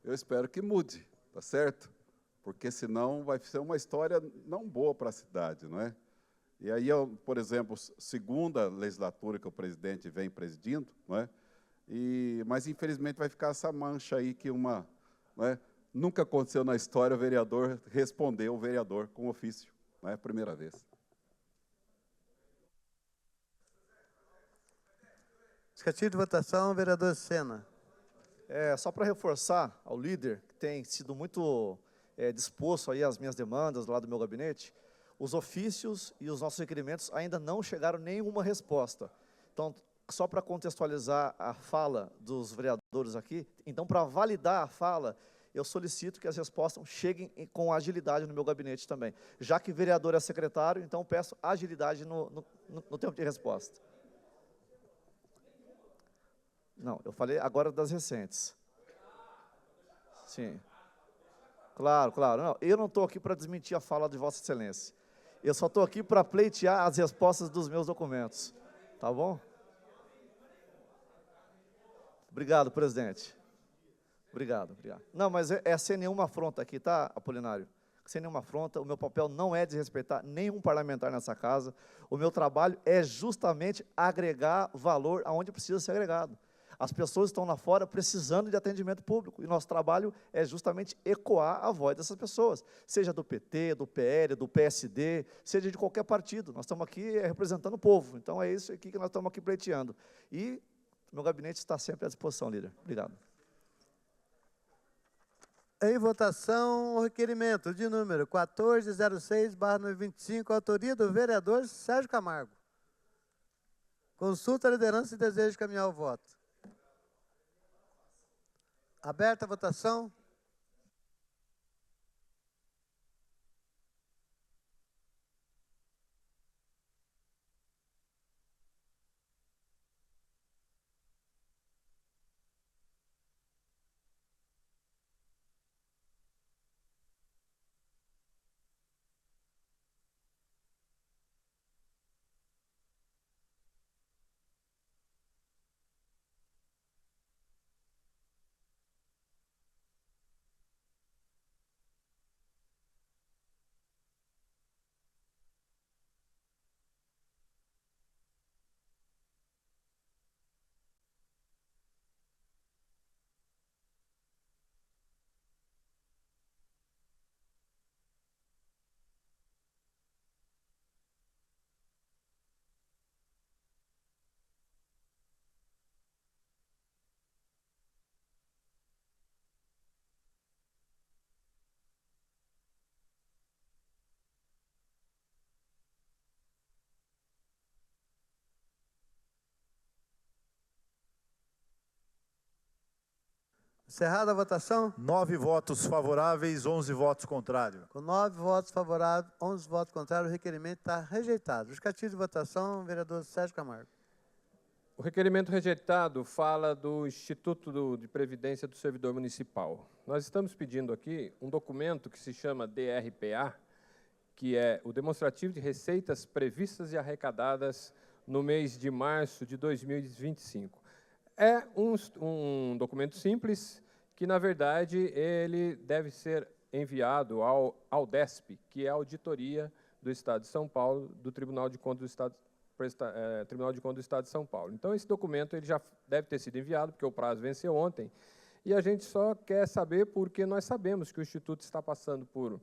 eu espero que mude, tá certo? Porque senão vai ser uma história não boa para a cidade, não é? E aí, por exemplo, segunda legislatura que o presidente vem presidindo, não é? Mas infelizmente vai ficar essa mancha aí que não é? Nunca aconteceu na história o vereador responder o vereador com ofício, não é a primeira vez. Justificativo de votação, vereador Sena. Só para reforçar ao líder, que tem sido muito disposto aí as minhas demandas lá do meu gabinete, os ofícios e os nossos requerimentos ainda não chegaram nenhuma resposta. Então, só para contextualizar a fala dos vereadores aqui, então, para validar a fala, eu solicito que as respostas cheguem com agilidade no meu gabinete também. Já que vereador é secretário, então peço agilidade no tempo de resposta. Não, eu falei agora das recentes. Sim. Claro, claro. Não, eu não estou aqui para desmentir a fala de Vossa Excelência. Eu só estou aqui para pleitear as respostas dos meus documentos. Tá bom? Obrigado, presidente. Obrigado, obrigado. Não, mas é sem nenhuma afronta aqui, tá, Apolinário? Sem nenhuma afronta, o meu papel não é desrespeitar nenhum parlamentar nessa casa. O meu trabalho é justamente agregar valor aonde precisa ser agregado. As pessoas estão lá fora precisando de atendimento público, e nosso trabalho é justamente ecoar a voz dessas pessoas, seja do PT, do PL, do PSD, seja de qualquer partido. Nós estamos aqui representando o povo, então é isso aqui que nós estamos aqui pleiteando. E meu gabinete está sempre à disposição, líder. Obrigado. Em votação, o requerimento de número 1406/2025, autoria do vereador Sérgio Camargo. Consulta a liderança e desejo de caminhar o voto. Aberta a votação. Encerrada a votação? 9 votos favoráveis, 11 votos contrários. Com 9 votos favoráveis, 11 votos contrários, o requerimento está rejeitado. Justificativo de votação, vereador Sérgio Camargo. O requerimento rejeitado fala do Instituto de Previdência do Servidor Municipal. Nós estamos pedindo aqui um documento que se chama DRPA, que é o demonstrativo de receitas previstas e arrecadadas no mês de março de 2025. É um documento simples que, na verdade, ele deve ser enviado ao DESP, que é a Auditoria do Estado de São Paulo, do Tribunal de Contas do Estado, Tribunal de Contas do Estado de São Paulo. Então, esse documento ele já deve ter sido enviado, porque o prazo venceu ontem, e a gente só quer saber porque nós sabemos que o Instituto está passando por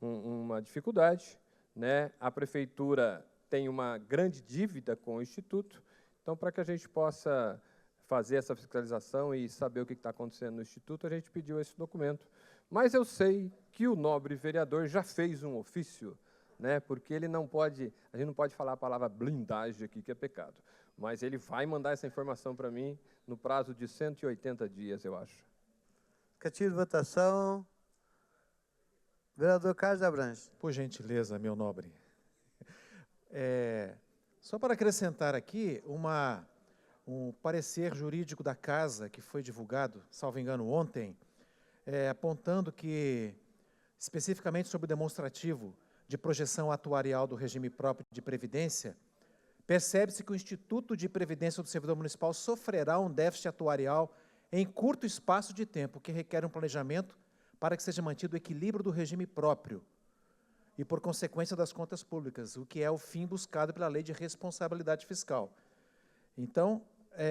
uma dificuldade, né? A Prefeitura tem uma grande dívida com o Instituto, então, para que a gente possa fazer essa fiscalização e saber o que está acontecendo no Instituto, a gente pediu esse documento. Mas eu sei que o nobre vereador já fez um ofício, né, porque ele não pode, a gente não pode falar a palavra blindagem aqui, que é pecado, mas ele vai mandar essa informação para mim no prazo de 180 dias, eu acho. Justificativo de votação, vereador Carlos Abranches. Por gentileza, meu nobre. Só para acrescentar aqui um parecer jurídico da Casa, que foi divulgado, salvo engano, ontem, apontando que, especificamente sobre o demonstrativo de projeção atuarial do regime próprio de previdência, percebe-se que o Instituto de Previdência do Servidor Municipal sofrerá um déficit atuarial em curto espaço de tempo, que requer um planejamento para que seja mantido o equilíbrio do regime próprio e, por consequência, das contas públicas, o que é o fim buscado pela Lei de Responsabilidade Fiscal. Então,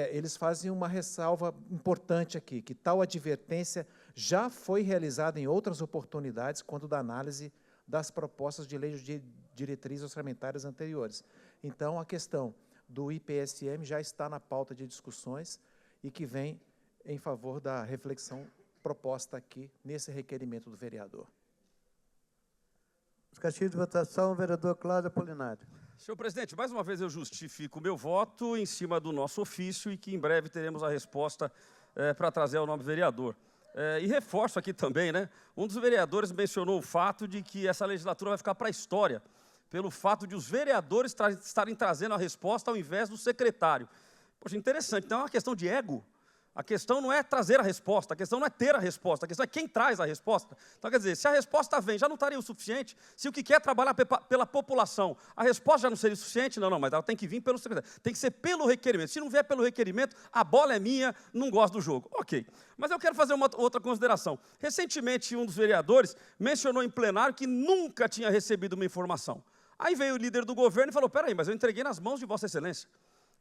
eles fazem uma ressalva importante aqui, que tal advertência já foi realizada em outras oportunidades quando da análise das propostas de lei de diretrizes orçamentárias anteriores. Então, a questão do IPSM já está na pauta de discussões e que vem em favor da reflexão proposta aqui nesse requerimento do vereador. Castigo de votação, o vereador Cláudio Apolinário. Senhor presidente, mais uma vez eu justifico o meu voto em cima do nosso ofício e que em breve teremos a resposta para trazer ao nome do vereador. E reforço aqui também, né? Um dos vereadores mencionou o fato de que essa legislatura vai ficar para a história, pelo fato de os vereadores estarem trazendo a resposta ao invés do secretário. Poxa, interessante. Então é uma questão de ego. A questão não é trazer a resposta, a questão não é ter a resposta, a questão é quem traz a resposta. Então, quer dizer, se a resposta vem, já não estaria o suficiente? Se o que quer é trabalhar pela população, a resposta já não seria o suficiente? Não, mas ela tem que vir pelo secretário. Tem que ser pelo requerimento. Se não vier pelo requerimento, a bola é minha, não gosto do jogo. Ok. Mas eu quero fazer uma outra consideração. Recentemente, um dos vereadores mencionou em plenário que nunca tinha recebido uma informação. Aí veio o líder do governo e falou, peraí, mas eu entreguei nas mãos de Vossa Excelência.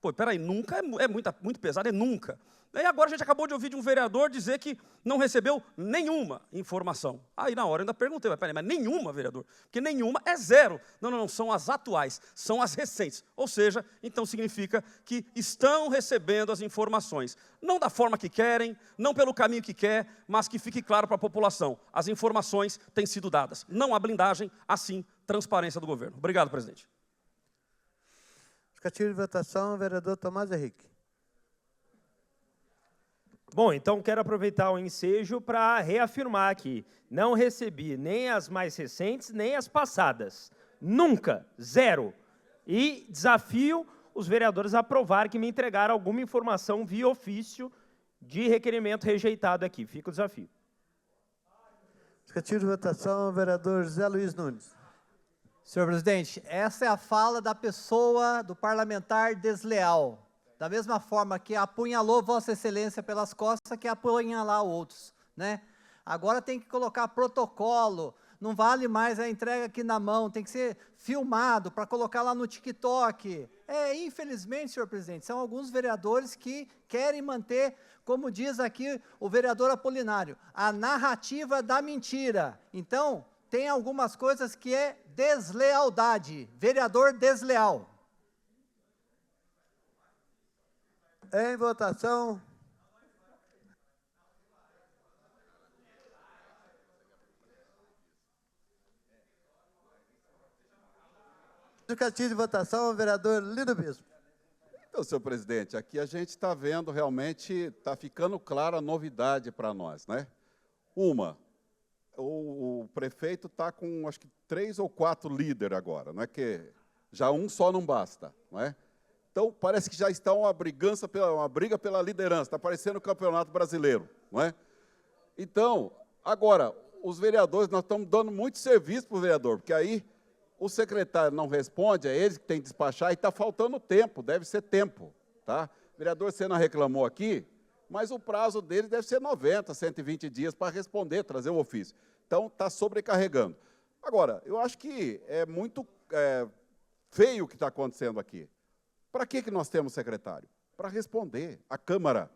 Pô, peraí, nunca é muito pesado, é nunca. E agora a gente acabou de ouvir de um vereador dizer que não recebeu nenhuma informação. Aí na hora eu ainda perguntei, mas peraí, mas nenhuma, vereador? Porque nenhuma é zero. Não, são as atuais, são as recentes. Ou seja, então significa que estão recebendo as informações. Não da forma que querem, não pelo caminho que quer, mas que fique claro para a população. As informações têm sido dadas. Não há blindagem, assim, transparência do governo. Obrigado, presidente. Castigo de votação, o vereador Tomás Henrique. Bom, então quero aproveitar o ensejo para reafirmar aqui. Não recebi nem as mais recentes, nem as passadas. Nunca. Zero. E desafio os vereadores a provar que me entregaram alguma informação via ofício de requerimento rejeitado aqui. Fica o desafio. Castigo de votação, o vereador José Luiz Nunes. Senhor presidente, essa é a fala da pessoa, do parlamentar desleal. Da mesma forma que apunhalou Vossa Excelência pelas costas, que apunhalar outros, né? Agora tem que colocar protocolo, não vale mais a entrega aqui na mão, tem que ser filmado para colocar lá no TikTok. Infelizmente, senhor presidente, são alguns vereadores que querem manter, como diz aqui o vereador Apolinário, a narrativa da mentira. Então, tem algumas coisas que é deslealdade, vereador desleal. Em votação. Justificativo de votação, o vereador Lido Bispo. Então, senhor presidente, aqui a gente está vendo realmente, está ficando clara a novidade para nós, né? O prefeito está com, acho que, 3 ou 4 líderes agora, não é que já um só não basta, não é? Então, parece que já está uma briga pela liderança, está parecendo o Campeonato Brasileiro, não é? Então, agora, os vereadores, nós estamos dando muito serviço para o vereador, porque aí o secretário não responde, é ele que tem que despachar, e está faltando tempo, deve ser tempo, tá? O vereador, você não reclamou aqui, mas o prazo dele deve ser 90, 120 dias para responder, trazer o ofício. Então, está sobrecarregando. Agora, eu acho que é muito feio o que está acontecendo aqui. Para que nós temos secretário? Para responder à Câmara.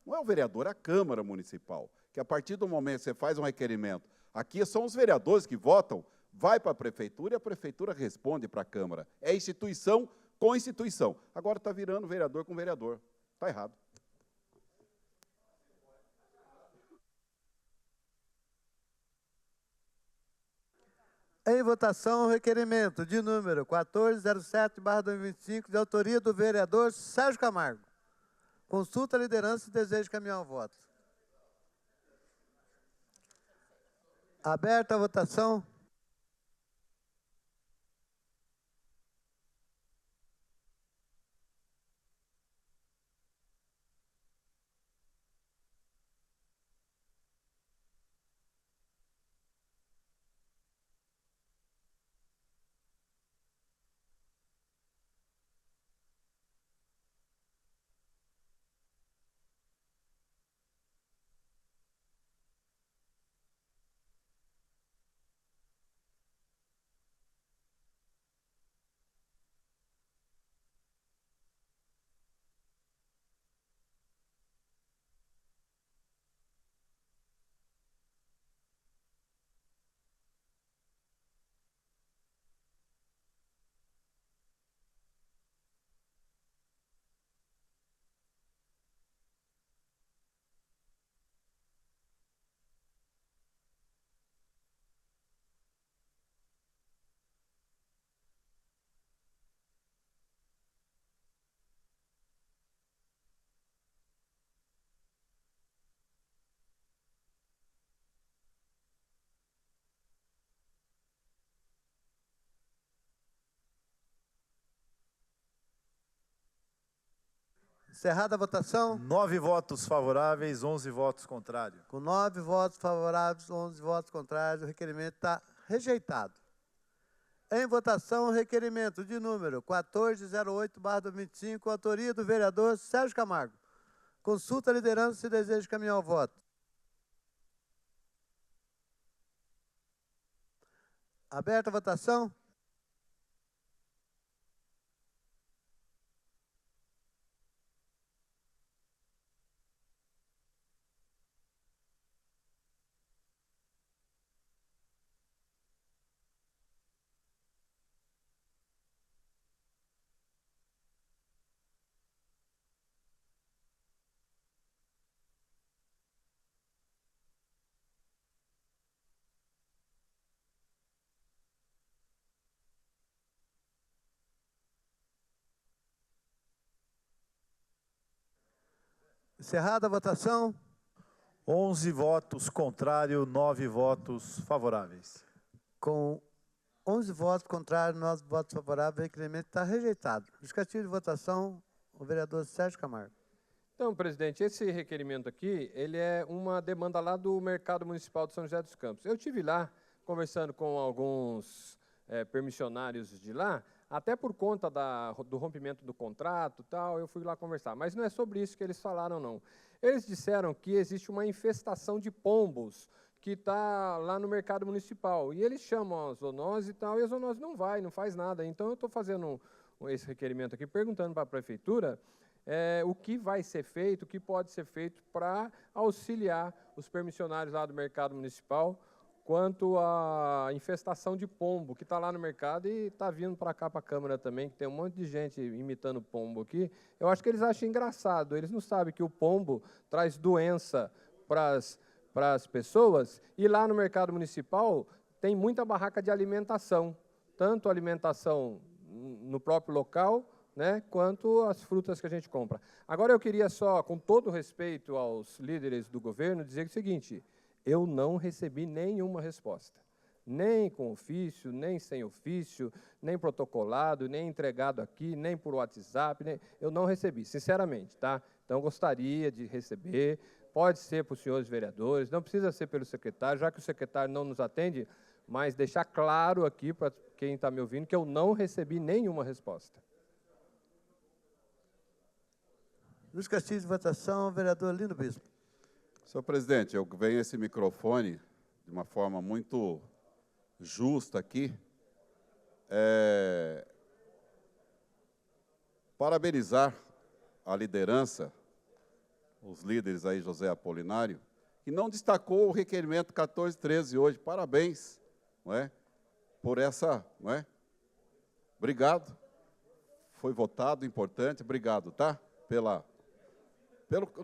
Não é o vereador, é a Câmara Municipal. Que a partir do momento que você faz um requerimento, aqui são os vereadores que votam, vai para a Prefeitura e a Prefeitura responde para a Câmara. É instituição com instituição. Agora está virando vereador com vereador. Está errado. Em votação, o requerimento de número 1407/2025, de autoria do vereador Sérgio Camargo. Consulta a liderança e desejo de caminhar o voto. Aberta a votação. Encerrada a votação. 9 votos favoráveis, 11 votos contrários. Com 9 votos favoráveis, 11 votos contrários, o requerimento está rejeitado. Em votação, o requerimento de número 1408/2025, autoria do vereador Sérgio Camargo. Consulta a liderança se deseja caminhar ao voto. Aberta a votação. Encerrada a votação. 11 votos contrários, 9 votos favoráveis. Com 11 votos contrários, 9 votos favoráveis, o requerimento está rejeitado. Justificativo de votação, o vereador Sérgio Camargo. Então, presidente, esse requerimento aqui, ele é uma demanda lá do Mercado Municipal de São José dos Campos. Eu estive lá, conversando com alguns permissionários de lá, até por conta do rompimento do contrato e tal, eu fui lá conversar. Mas não é sobre isso que eles falaram, não. Eles disseram que existe uma infestação de pombos que está lá no mercado municipal. E eles chamam a zoonose e tal, e a zoonose não faz nada. Então, eu estou fazendo esse requerimento aqui, perguntando para a prefeitura o que vai ser feito, o que pode ser feito para auxiliar os permissionários lá do mercado municipal quanto à infestação de pombo, que está lá no mercado e está vindo para cá, para a Câmara também, que tem um monte de gente imitando pombo aqui. Eu acho que eles acham engraçado, eles não sabem que o pombo traz doença para as pessoas, e lá no mercado municipal tem muita barraca de alimentação, tanto alimentação no próprio local, né, quanto as frutas que a gente compra. Agora eu queria só, com todo respeito aos líderes do governo, dizer o seguinte: eu não recebi nenhuma resposta, nem com ofício, nem sem ofício, nem protocolado, nem entregado aqui, nem por WhatsApp, eu não recebi, sinceramente, tá? Então, gostaria de receber, pode ser para os senhores vereadores, não precisa ser pelo secretário, já que o secretário não nos atende, mas deixar claro aqui para quem está me ouvindo que eu não recebi nenhuma resposta. Justificativo de votação, vereador Lino Bispo. Senhor presidente, eu venho esse microfone de uma forma muito justa aqui, parabenizar a liderança, os líderes aí, José Apolinário, que não destacou o requerimento 1413 hoje. Parabéns, não é? Por essa, não é? Obrigado. Foi votado, importante, obrigado, tá?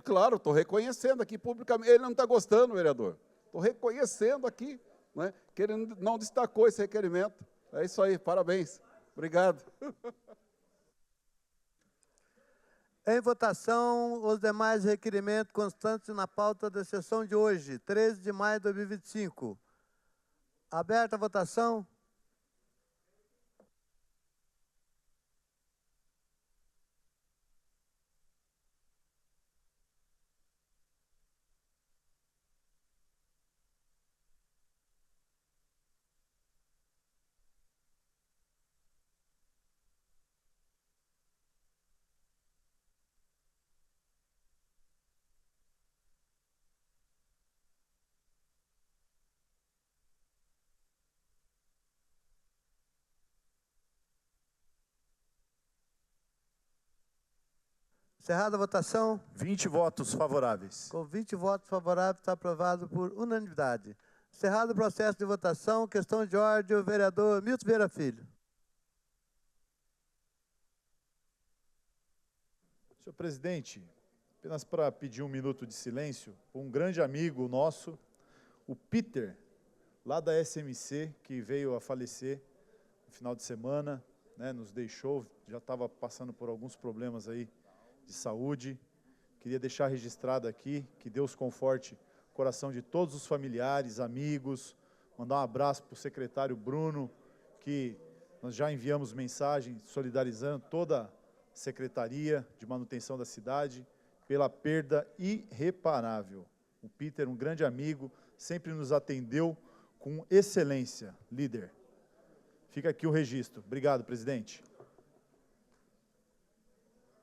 Claro, estou reconhecendo aqui publicamente. Ele não está gostando, vereador. Estou reconhecendo aqui, né, que ele não destacou esse requerimento. É isso aí, parabéns. Obrigado. Em votação, os demais requerimentos constantes na pauta da sessão de hoje, 13 de maio de 2025. Aberta a votação. Encerrada a votação. 20 votos favoráveis. Com 20 votos favoráveis, está aprovado por unanimidade. Encerrado o processo de votação, questão de ordem, o vereador Milton Vieira Filho. Senhor presidente, apenas para pedir um minuto de silêncio, um grande amigo nosso, o Peter, lá da SMC, que veio a falecer no final de semana, né, nos deixou, já estava passando por alguns problemas aí de saúde. Queria deixar registrado aqui, que Deus conforte o coração de todos os familiares, amigos, mandar um abraço para o secretário Bruno, que nós já enviamos mensagem solidarizando toda Secretaria de Manutenção da Cidade, pela perda irreparável. O Peter, um grande amigo, sempre nos atendeu com excelência, líder. Fica aqui o registro. Obrigado, presidente.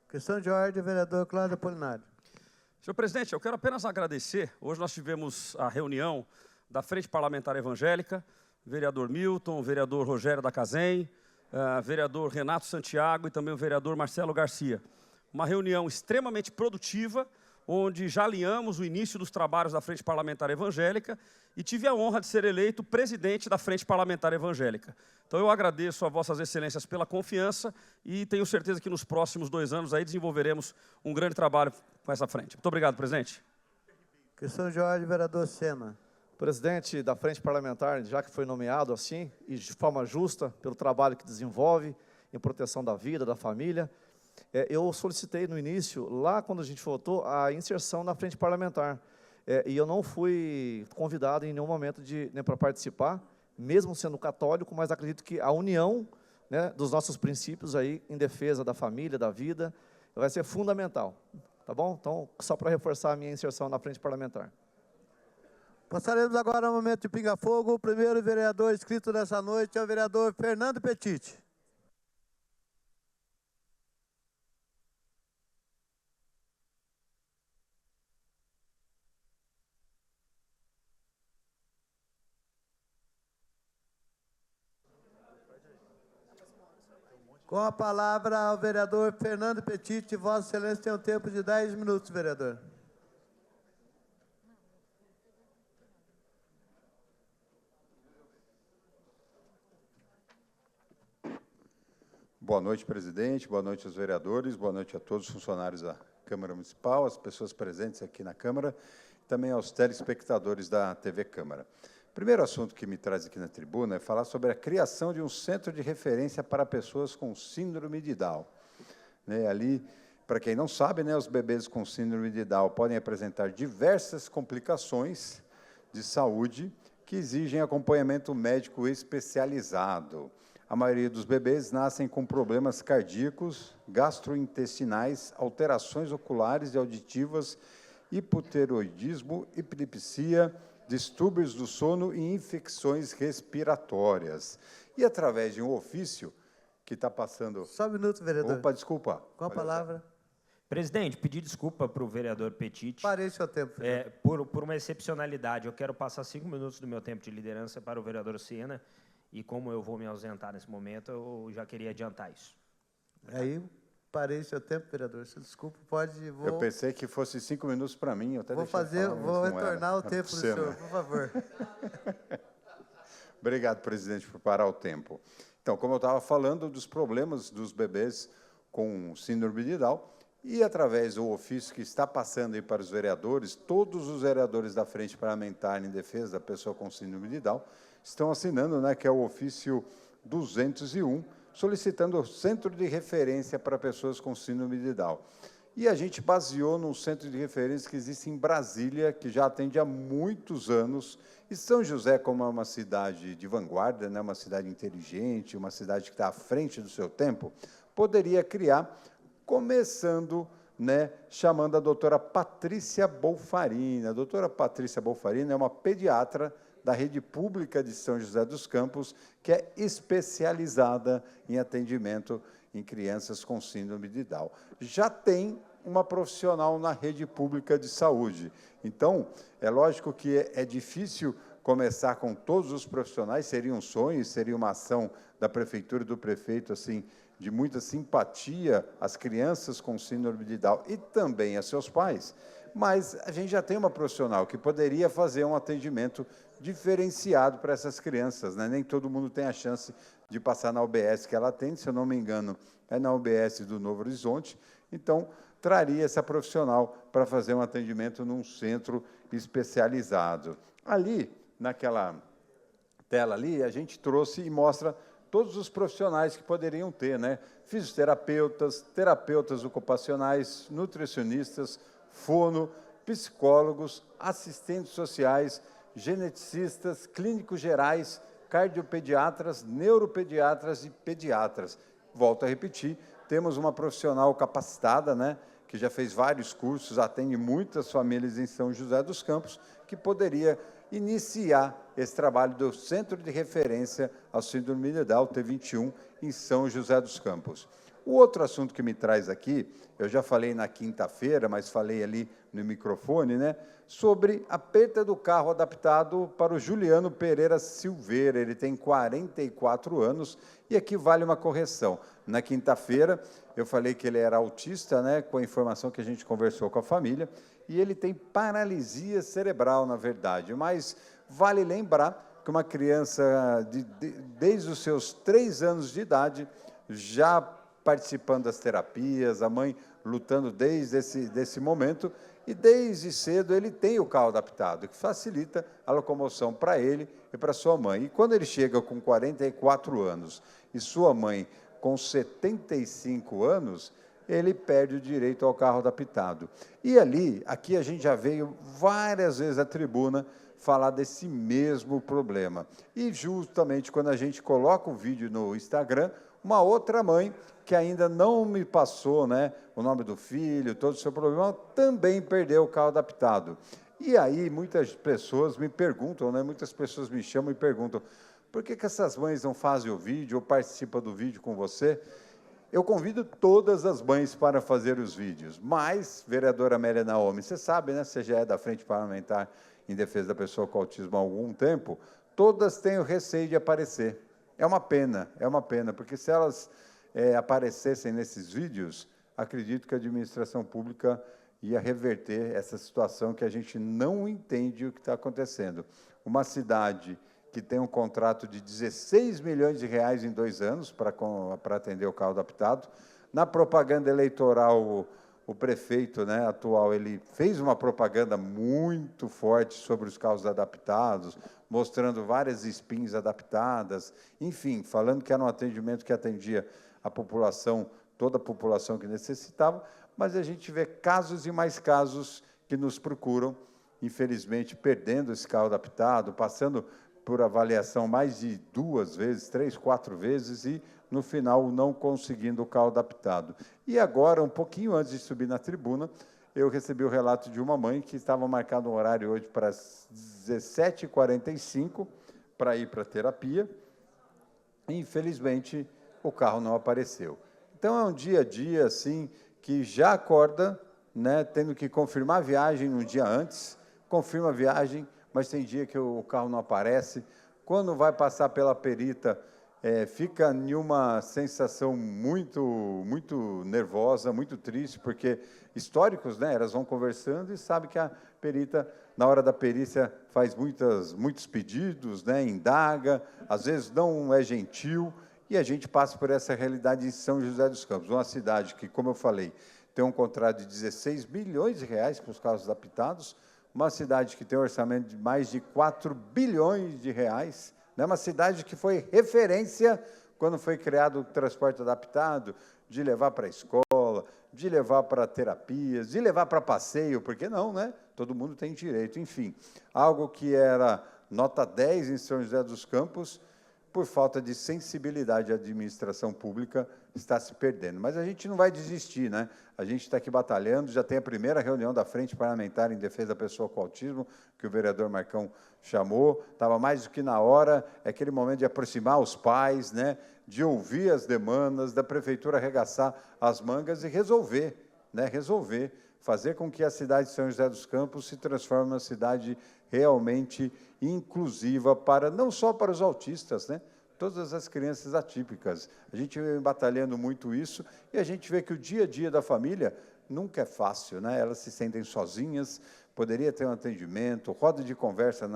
Questão de ordem, vereador Cláudio Apolinário. Senhor presidente, eu quero apenas agradecer. Hoje nós tivemos a reunião da Frente Parlamentar Evangélica, vereador Milton, vereador Rogério da Cazem, vereador Renato Santiago e também o vereador Marcelo Garcia. Uma reunião extremamente produtiva, onde já alinhamos o início dos trabalhos da Frente Parlamentar Evangélica e tive a honra de ser eleito presidente da Frente Parlamentar Evangélica. Então eu agradeço a vossas excelências pela confiança e tenho certeza que nos próximos 2 anos aí desenvolveremos um grande trabalho com essa frente. Muito obrigado, presidente. Questão de ordem, vereador Sena. Presidente da Frente Parlamentar, já que foi nomeado assim, e de forma justa, pelo trabalho que desenvolve em proteção da vida, da família, eu solicitei no início, lá quando a gente votou, a inserção na Frente Parlamentar. E eu não fui convidado em nenhum momento para participar, mesmo sendo católico, mas acredito que a união, né, dos nossos princípios aí, em defesa da família, da vida, vai ser fundamental. Tá bom? Então, só para reforçar a minha inserção na Frente Parlamentar. Passaremos agora ao momento de pinga-fogo. O primeiro vereador inscrito nessa noite é o vereador Fernando Petit. Com a palavra ao vereador Fernando Petit. Vossa Excelência tem um tempo de 10 minutos, vereador. Boa noite, presidente. Boa noite aos vereadores. Boa noite a todos os funcionários da Câmara Municipal, as pessoas presentes aqui na Câmara, também aos telespectadores da TV Câmara. O primeiro assunto que me traz aqui na tribuna é falar sobre a criação de um centro de referência para pessoas com síndrome de Down. Ali, para quem não sabe, os bebês com síndrome de Down podem apresentar diversas complicações de saúde que exigem acompanhamento médico especializado. A maioria dos bebês nascem com problemas cardíacos, gastrointestinais, alterações oculares e auditivas, hipotireoidismo, epilepsia, distúrbios do sono e infecções respiratórias. E através de um ofício que está passando... Só um minuto, vereador. Opa, desculpa. Com a palavra. Presidente, pedir desculpa para o vereador Petit. Parei seu tempo. Por uma excepcionalidade. Eu quero passar 5 minutos do meu tempo de liderança para o vereador Sena. E como eu vou me ausentar nesse momento, eu já queria adiantar isso. Aí, parei seu tempo, vereador. Desculpa, pode... Eu pensei que fosse 5 minutos para mim. Eu até vou retornar o tempo do senhor, por favor. Obrigado, presidente, por parar o tempo. Então, como eu estava falando dos problemas dos bebês com síndrome de Down, e através do ofício que está passando aí para os vereadores, todos os vereadores da Frente Parlamentar em Defesa da Pessoa com Síndrome de Down estão assinando, que é o ofício 201, solicitando o centro de referência para pessoas com síndrome de Down. E a gente baseou num centro de referência que existe em Brasília, que já atende há muitos anos. E São José, como é uma cidade de vanguarda, uma cidade inteligente, uma cidade que está à frente do seu tempo, poderia criar, começando, chamando a doutora Patrícia Bolfarina. A doutora Patrícia Bolfarina é uma pediatra da rede pública de São José dos Campos, que é especializada em atendimento em crianças com síndrome de Down. Já tem uma profissional na rede pública de saúde. Então, é lógico que é difícil começar com todos os profissionais, seria um sonho, seria uma ação da prefeitura e do prefeito, assim, de muita simpatia às crianças com síndrome de Down e também a seus pais, mas a gente já tem uma profissional que poderia fazer um atendimento diferenciado para essas crianças, Nem todo mundo tem a chance de passar na UBS que ela atende, se eu não me engano, é na UBS do Novo Horizonte, então traria essa profissional para fazer um atendimento num centro especializado. Ali, naquela tela ali, a gente trouxe e mostra todos os profissionais que poderiam ter, Fisioterapeutas, terapeutas ocupacionais, nutricionistas, fono, psicólogos, assistentes sociais, geneticistas, clínicos gerais, cardiopediatras, neuropediatras e pediatras. volto a repetir, temos uma profissional capacitada, né, que já fez vários cursos, atende muitas famílias em São José dos Campos, que poderia iniciar esse trabalho do Centro de Referência ao Síndrome de Down, T21, em São José dos Campos. O outro assunto que me traz aqui, eu já falei na quinta-feira, mas falei ali no microfone, né, sobre a perda do carro adaptado para o Juliano Pereira Silveira. Ele tem 44 anos e aqui vale uma correção. Na quinta-feira, eu falei que ele era autista, né, com a informação que a gente conversou com a família, e ele tem paralisia cerebral, na verdade. Mas vale lembrar que uma criança, desde os seus 3 anos de idade, já participando das terapias, a mãe lutando desde esse momento, e desde cedo ele tem o carro adaptado, que facilita a locomoção para ele e para sua mãe. E quando ele chega com 44 anos e sua mãe com 75 anos, ele perde o direito ao carro adaptado. E aqui a gente já veio várias vezes à tribuna falar desse mesmo problema. E justamente quando a gente coloca o vídeo no Instagram, uma outra mãe, que ainda não me passou, né, o nome do filho, todo o seu problema, também perdeu o carro adaptado. E aí muitas pessoas me perguntam, né, muitas pessoas me chamam e perguntam, por que essas mães não fazem o vídeo ou participam do vídeo com você? Eu convido todas as mães para fazer os vídeos, mas, vereadora Amélia Naomi, você sabe, né, você já é da Frente Parlamentar em Defesa da Pessoa com Autismo há algum tempo, todas têm o receio de aparecer. É uma pena, porque se elas aparecessem nesses vídeos, acredito que a administração pública ia reverter essa situação que a gente não entende o que está acontecendo. Uma cidade que tem um contrato de 16 milhões de reais em 2 anos para atender o carro adaptado. Na propaganda eleitoral, o prefeito, né, atual, ele fez uma propaganda muito forte sobre os carros adaptados, mostrando várias spins adaptadas, enfim, falando que era um atendimento que atendia a população, toda a população que necessitava, mas a gente vê casos e mais casos que nos procuram, infelizmente, perdendo esse carro adaptado, passando por avaliação mais de 2 vezes, 3, 4 vezes, e, no final, não conseguindo o carro adaptado. E agora, um pouquinho antes de subir na tribuna, eu recebi o relato de uma mãe que estava marcado um horário hoje para as 17h45 para ir para a terapia, e, infelizmente, o carro não apareceu. Então, é um dia a dia, assim, que já acorda, né, tendo que confirmar a viagem no dia antes, confirma a viagem, mas tem dia que o carro não aparece. Quando vai passar pela perita, fica em uma sensação muito nervosa, muito triste, porque históricos, né, elas vão conversando e sabe que a perita, na hora da perícia, faz muitos pedidos, né, indaga, às vezes não é gentil, e a gente passa por essa realidade em São José dos Campos, uma cidade que, como eu falei, tem um contrato de 16 milhões de reais para os carros adaptados, uma cidade que tem um orçamento de mais de 4 bilhões de reais, né? Uma cidade que foi referência quando foi criado o transporte adaptado, de levar para a escola, de levar para terapias, de levar para passeio, por que não, né? Todo mundo tem direito, enfim. Algo que era nota 10 em São José dos Campos, por falta de sensibilidade à administração pública, está se perdendo. Mas a gente não vai desistir, né? A gente está aqui batalhando, já tem a primeira reunião da Frente Parlamentar em Defesa da Pessoa com Autismo, que o vereador Marcão chamou, estava mais do que na hora, é aquele momento de aproximar os pais, né? De ouvir as demandas, da prefeitura arregaçar as mangas e resolver, né? Resolver, fazer com que a cidade de São José dos Campos se transforme numa cidade realmente inclusiva, não só para os autistas, né? Todas as crianças atípicas. A gente vem batalhando muito isso e a gente vê que o dia a dia da família nunca é fácil, né? Elas se sentem sozinhas, poderia ter um atendimento, roda de conversa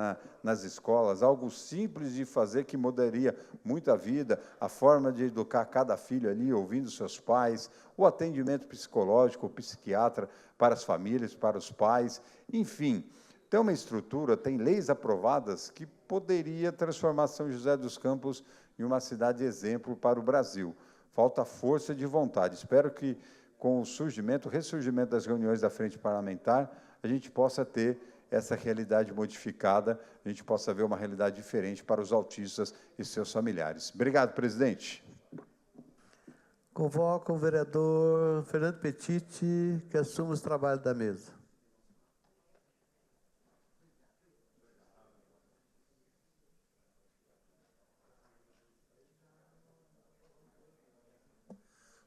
nas escolas, algo simples de fazer que mudaria muito a vida, a forma de educar cada filho ali, ouvindo seus pais, o atendimento psicológico, o psiquiatra para as famílias, para os pais, enfim. Tem uma estrutura, tem leis aprovadas que poderia transformar São José dos Campos em uma cidade exemplo para o Brasil. Falta força de vontade. Espero que, com o ressurgimento das reuniões da Frente Parlamentar, a gente possa ter essa realidade modificada, a gente possa ver uma realidade diferente para os autistas e seus familiares. Obrigado, presidente. Convoco o vereador Fernando Petiti, que assume os trabalhos da mesa.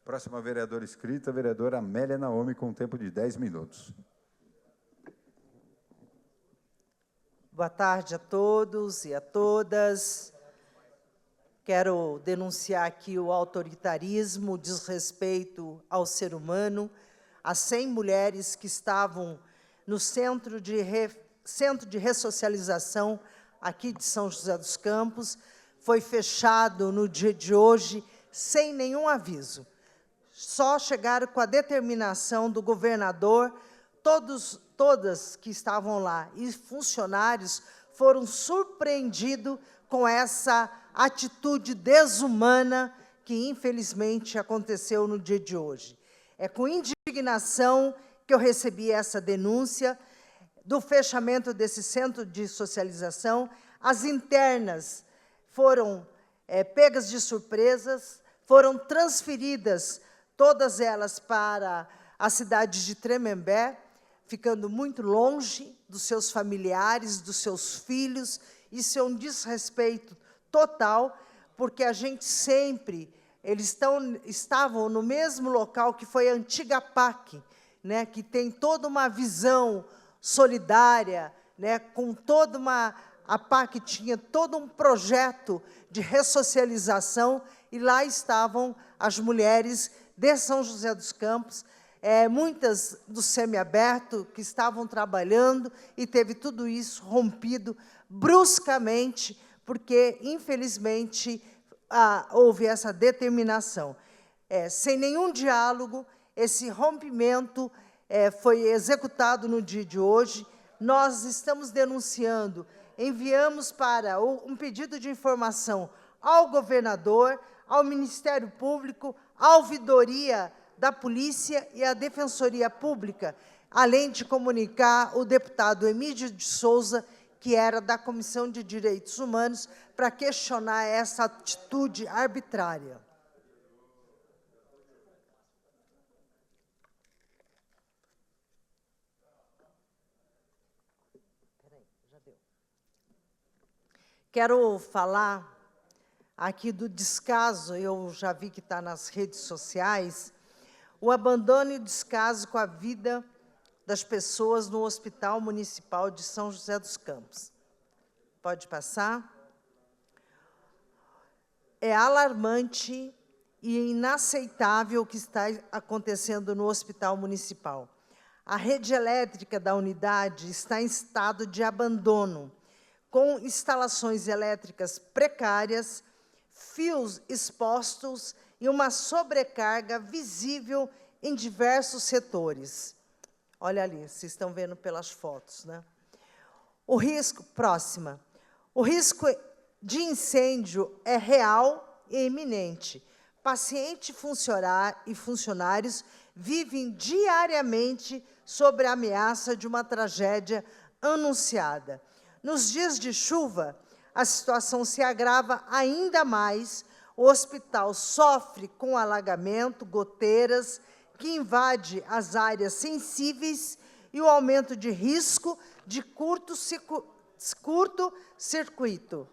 Próxima vereadora inscrita, a vereadora Amélia Naomi, com um tempo de 10 minutos. Boa tarde a todos e a todas. Quero denunciar aqui o autoritarismo, o desrespeito ao ser humano. As 100 mulheres que estavam no centro de ressocialização aqui de São José dos Campos foi fechado no dia de hoje sem nenhum aviso. Só chegaram com a determinação do governador, todas que estavam lá e funcionários foram surpreendidos com essa atitude desumana que, infelizmente, aconteceu no dia de hoje. É com indignação que eu recebi essa denúncia do fechamento desse centro de socialização. As internas foram pegas de surpresas, foram transferidas todas elas para a cidade de Tremembé, ficando muito longe dos seus familiares, dos seus filhos. Isso é um desrespeito total, porque a gente sempre, eles estavam no mesmo local que foi a antiga PAC, né, que tem toda uma visão solidária, né, com toda uma... A PAC tinha todo um projeto de ressocialização, e lá estavam as mulheres de São José dos Campos, muitas do semiaberto que estavam trabalhando, e teve tudo isso rompido bruscamente, porque, infelizmente, houve essa determinação. Sem nenhum diálogo, esse rompimento foi executado no dia de hoje. Nós estamos denunciando, enviamos para um pedido de informação ao governador, ao Ministério Público, à Ouvidoria da Polícia e à Defensoria Pública, além de comunicar o deputado Emílio de Souza, que era da Comissão de Direitos Humanos, para questionar essa atitude arbitrária. Quero falar aqui do descaso, eu já vi que está nas redes sociais, o abandono e o descaso com a vida das pessoas no Hospital Municipal de São José dos Campos. Pode passar? É alarmante e inaceitável o que está acontecendo no Hospital Municipal. A rede elétrica da unidade está em estado de abandono, com instalações elétricas precárias, fios expostos e uma sobrecarga visível em diversos setores. Olha ali, vocês estão vendo pelas fotos, né? O risco, próxima. O risco de incêndio é real e iminente. Paciente e funcionários vivem diariamente sob a ameaça de uma tragédia anunciada. Nos dias de chuva, a situação se agrava ainda mais. O hospital sofre com alagamento, goteiras, que invade as áreas sensíveis e o aumento de risco de curto-circuito.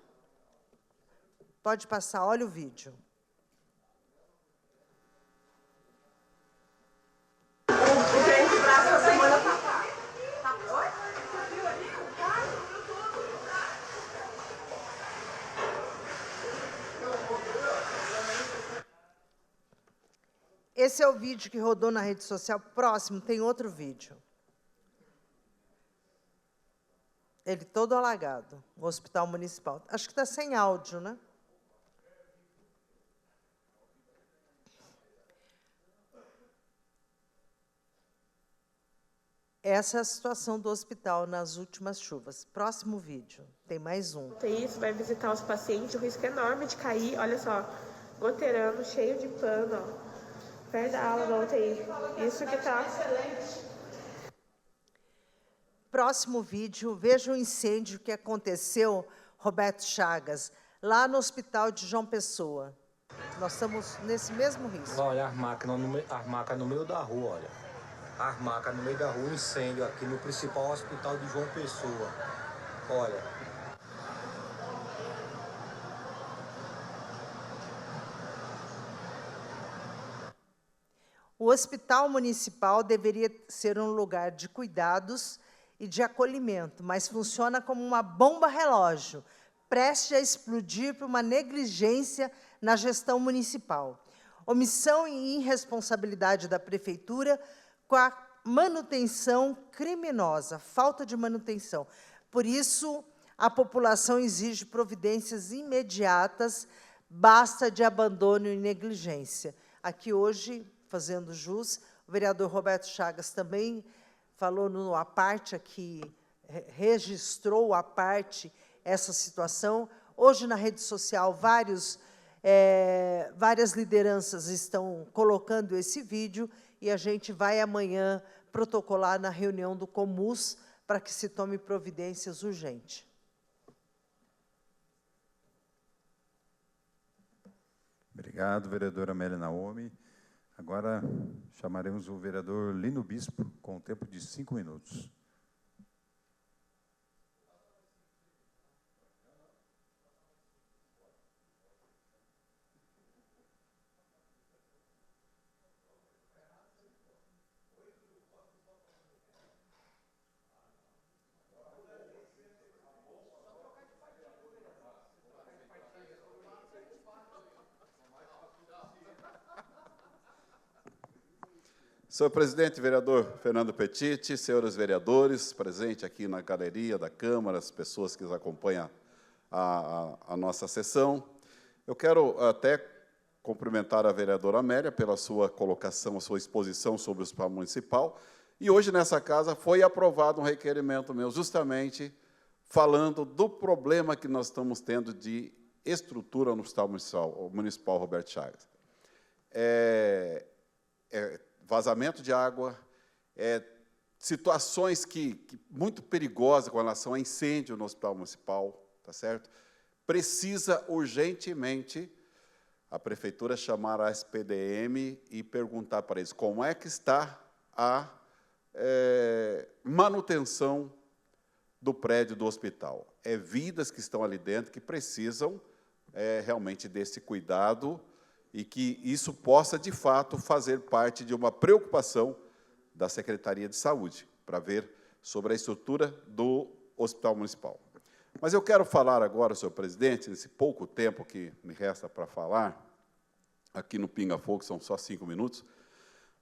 Pode passar, olha o vídeo. Esse é o vídeo que rodou na rede social. Próximo, tem outro vídeo. Ele todo alagado, o Hospital Municipal. Acho que está sem áudio, né? Essa é a situação do hospital nas últimas chuvas. Próximo vídeo, tem mais um. Isso, vai visitar os pacientes, o risco é enorme de cair, olha só, goteirando, cheio de pano, ó. Perto da aula da UTI. Isso que tá. Próximo vídeo, veja o incêndio que aconteceu, Roberto Chagas, lá no Hospital de João Pessoa. Nós estamos nesse mesmo risco. Olha, as macas no meio da rua, olha. As macas no meio da rua, incêndio aqui no principal hospital de João Pessoa. Olha. O hospital municipal deveria ser um lugar de cuidados e de acolhimento, mas funciona como uma bomba relógio, prestes a explodir por uma negligência na gestão municipal. Omissão e irresponsabilidade da prefeitura com a manutenção criminosa, falta de manutenção. Por isso, a população exige providências imediatas, basta de abandono e negligência. Aqui hoje, fazendo jus, o vereador Roberto Chagas também falou no à parte aqui, registrou à parte essa situação. Hoje, na rede social, várias lideranças estão colocando esse vídeo e a gente vai amanhã protocolar na reunião do Comus para que se tome providências urgentes. Obrigado, vereadora Amélia Naomi. Agora, chamaremos o vereador Lino Bispo, com o tempo de 5 minutos. Senhor presidente, vereador Fernando Petiti, senhores vereadores, presente aqui na galeria da Câmara, as pessoas que nos acompanham a nossa sessão, eu quero até cumprimentar a vereadora Amélia pela sua colocação, a sua exposição sobre o Hospital Municipal, e hoje nessa casa foi aprovado um requerimento meu, justamente falando do problema que nós estamos tendo de estrutura no Hospital Municipal Roberto Chagas. Vazamento de água, situações muito perigosas com relação a incêndio no Hospital Municipal, tá certo? Precisa urgentemente a Prefeitura chamar a SPDM e perguntar para eles como é que está a manutenção do prédio do hospital. Vidas que estão ali dentro que precisam realmente desse cuidado e que isso possa, de fato, fazer parte de uma preocupação da Secretaria de Saúde, para ver sobre a estrutura do Hospital Municipal. Mas eu quero falar agora, senhor presidente, nesse pouco tempo que me resta para falar, aqui no Pinga Fogo, são só 5 minutos.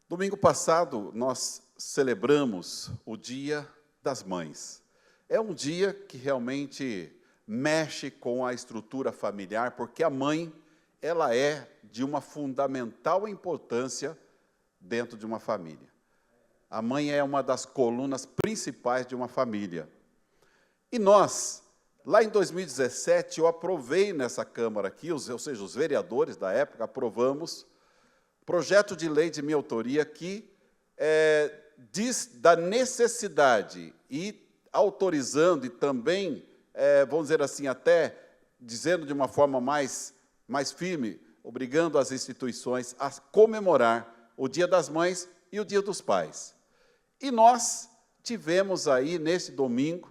Domingo passado, nós celebramos o Dia das Mães. É um dia que realmente mexe com a estrutura familiar, porque a mãe ela é de uma fundamental importância dentro de uma família. A mãe é uma das colunas principais de uma família. E nós, lá em 2017, eu aprovei nessa Câmara aqui, ou seja, os vereadores da época, aprovamos projeto de lei de minha autoria que diz da necessidade e autorizando e também, vamos dizer assim, até dizendo de uma forma mais firme, obrigando as instituições a comemorar o Dia das Mães e o Dia dos Pais. E nós tivemos aí, nesse domingo,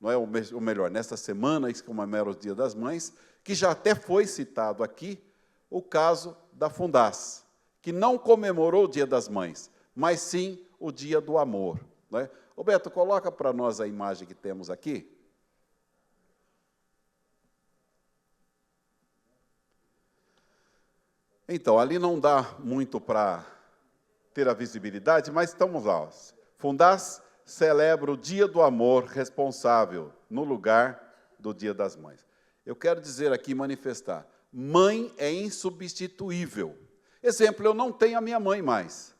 não é o melhor, nesta semana que comemora o Dia das Mães, que já até foi citado aqui, o caso da Fundas, que não comemorou o Dia das Mães, mas sim o Dia do Amor. Não é? Roberto, coloca para nós a imagem que temos aqui. Então, ali não dá muito para ter a visibilidade, mas estamos lá. Fundas celebra o Dia do Amor responsável no lugar do Dia das Mães. Eu quero dizer aqui, manifestar, mãe é insubstituível. Exemplo, eu não tenho a minha mãe mais,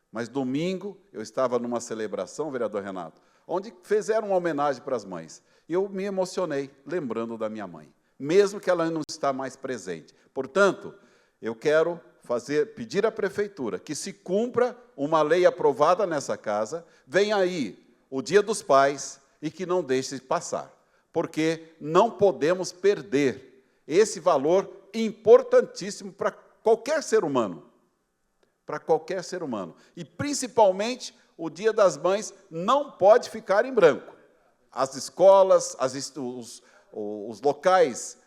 mas domingo eu estava numa celebração, vereador Renato, onde fizeram uma homenagem para as mães. E eu me emocionei, lembrando da minha mãe, mesmo que ela não está mais presente. Portanto, eu quero pedir à Prefeitura que se cumpra uma lei aprovada nessa casa, vem aí o Dia dos Pais e que não deixe passar, porque não podemos perder esse valor importantíssimo para qualquer ser humano. Para qualquer ser humano. E, principalmente, o Dia das Mães não pode ficar em branco. As escolas, os locais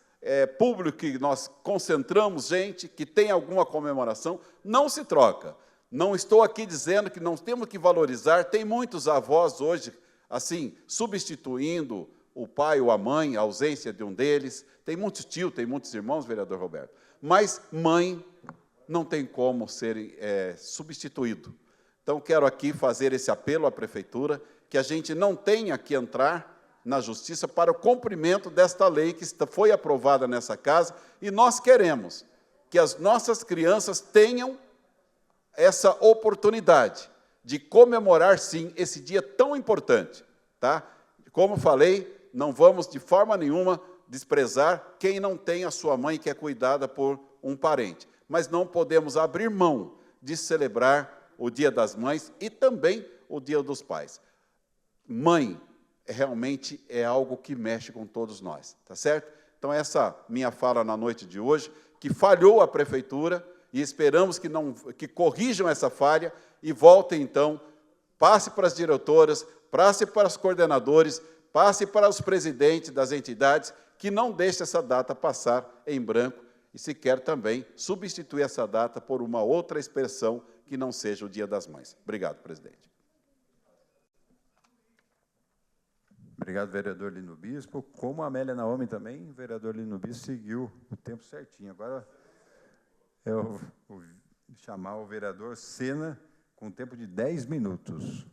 públicos que nós concentramos gente, que tem alguma comemoração, não se troca. Não estou aqui dizendo que não temos que valorizar, tem muitos avós hoje, assim, substituindo o pai ou a mãe, a ausência de um deles, tem muitos tios, tem muitos irmãos, vereador Roberto, mas mãe não tem como ser substituído. Então, quero aqui fazer esse apelo à Prefeitura, que a gente não tenha que entrar na Justiça para o cumprimento desta lei que foi aprovada nessa casa, e nós queremos que as nossas crianças tenham essa oportunidade de comemorar, sim, esse dia tão importante. Tá? Como falei, não vamos, de forma nenhuma, desprezar quem não tem a sua mãe que é cuidada por um parente. Mas não podemos abrir mão de celebrar o Dia das Mães e também o Dia dos Pais. Mãe realmente é algo que mexe com todos nós, tá certo? Então, essa minha fala na noite de hoje, que falhou a Prefeitura, e esperamos que corrijam essa falha e voltem, então, passe para as diretoras, passe para os coordenadores, passe para os presidentes das entidades, que não deixem essa data passar em branco, e se quer também substituir essa data por uma outra expressão que não seja o Dia das Mães. Obrigado, presidente. Obrigado, vereador Lino Bispo. Como a Amélia Naomi também, o vereador Lino Bispo seguiu o tempo certinho. Agora, eu vou chamar o vereador Sena com tempo de 10 minutos.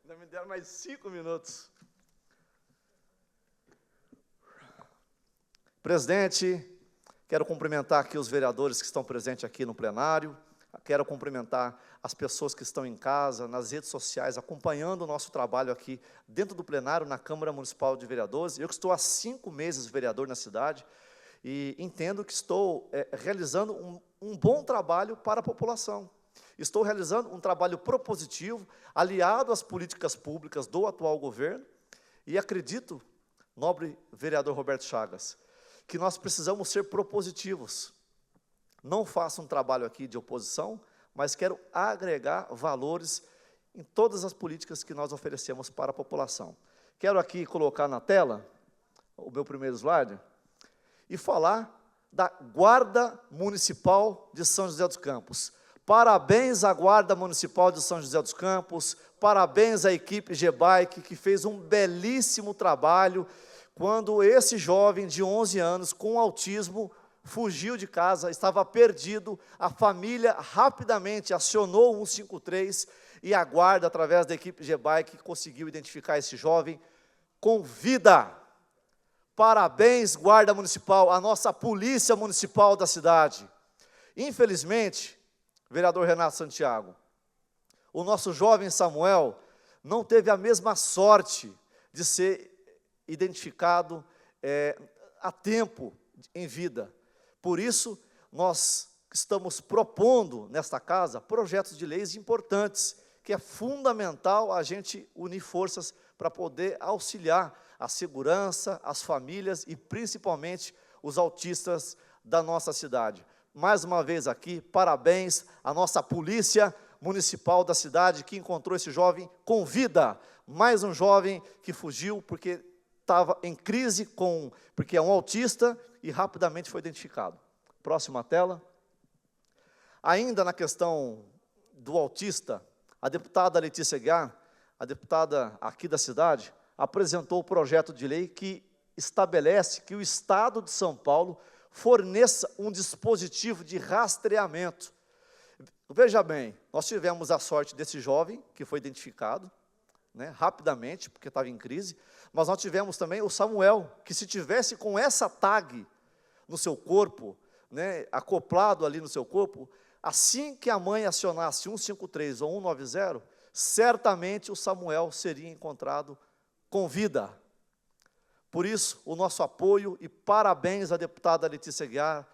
Ainda me deram mais 5 minutos. Presidente, quero cumprimentar aqui os vereadores que estão presentes aqui no plenário, quero cumprimentar as pessoas que estão em casa, nas redes sociais, acompanhando o nosso trabalho aqui dentro do plenário, na Câmara Municipal de Vereadores. Eu que estou há 5 meses vereador na cidade e entendo que estou realizando um bom trabalho para a população. Estou realizando um trabalho propositivo, aliado às políticas públicas do atual governo, e acredito, nobre vereador Roberto Chagas, que nós precisamos ser propositivos. Não faço um trabalho aqui de oposição, mas quero agregar valores em todas as políticas que nós oferecemos para a população. Quero aqui colocar na tela o meu primeiro slide e falar da Guarda Municipal de São José dos Campos. Parabéns à Guarda Municipal de São José dos Campos, parabéns à equipe G-Bike, que fez um belíssimo trabalho quando esse jovem de 11 anos, com autismo, fugiu de casa, estava perdido, a família rapidamente acionou o 153 e a Guarda, através da equipe G-Bike, conseguiu identificar esse jovem com vida. Parabéns, Guarda Municipal, a nossa Polícia Municipal da cidade. Infelizmente, vereador Renato Santiago, o nosso jovem Samuel não teve a mesma sorte de ser identificado a tempo em vida. Por isso, nós estamos propondo nesta casa projetos de leis importantes, que é fundamental a gente unir forças para poder auxiliar a segurança, as famílias e principalmente os autistas da nossa cidade. Mais uma vez aqui, parabéns à nossa Polícia Municipal da cidade que encontrou esse jovem com vida. Mais um jovem que fugiu porque estava em crise porque é um autista e rapidamente foi identificado. Próxima tela. Ainda na questão do autista, a deputada Letícia Guiar, a deputada aqui da cidade, apresentou o projeto de lei que estabelece que o Estado de São Paulo forneça um dispositivo de rastreamento. Veja bem, nós tivemos a sorte desse jovem, que foi identificado, né, rapidamente, porque estava em crise, mas nós tivemos também o Samuel, que se tivesse com essa tag no seu corpo, né, acoplado ali no seu corpo, assim que a mãe acionasse 153 ou 190, certamente o Samuel seria encontrado com vida. Por isso, o nosso apoio e parabéns à deputada Letícia Aguiar,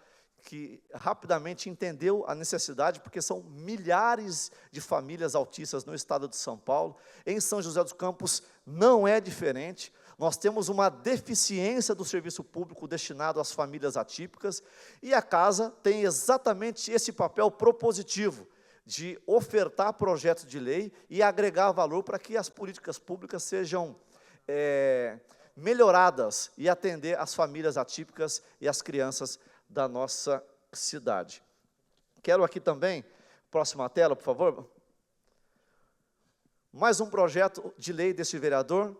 que rapidamente entendeu a necessidade, porque são milhares de famílias autistas no estado de São Paulo. Em São José dos Campos não é diferente. Nós temos uma deficiência do serviço público destinado às famílias atípicas, e a casa tem exatamente esse papel propositivo, de ofertar projetos de lei e agregar valor para que as políticas públicas sejam melhoradas e atender as famílias atípicas e as crianças da nossa cidade. Quero aqui também, próxima tela, por favor, mais um projeto de lei desse vereador,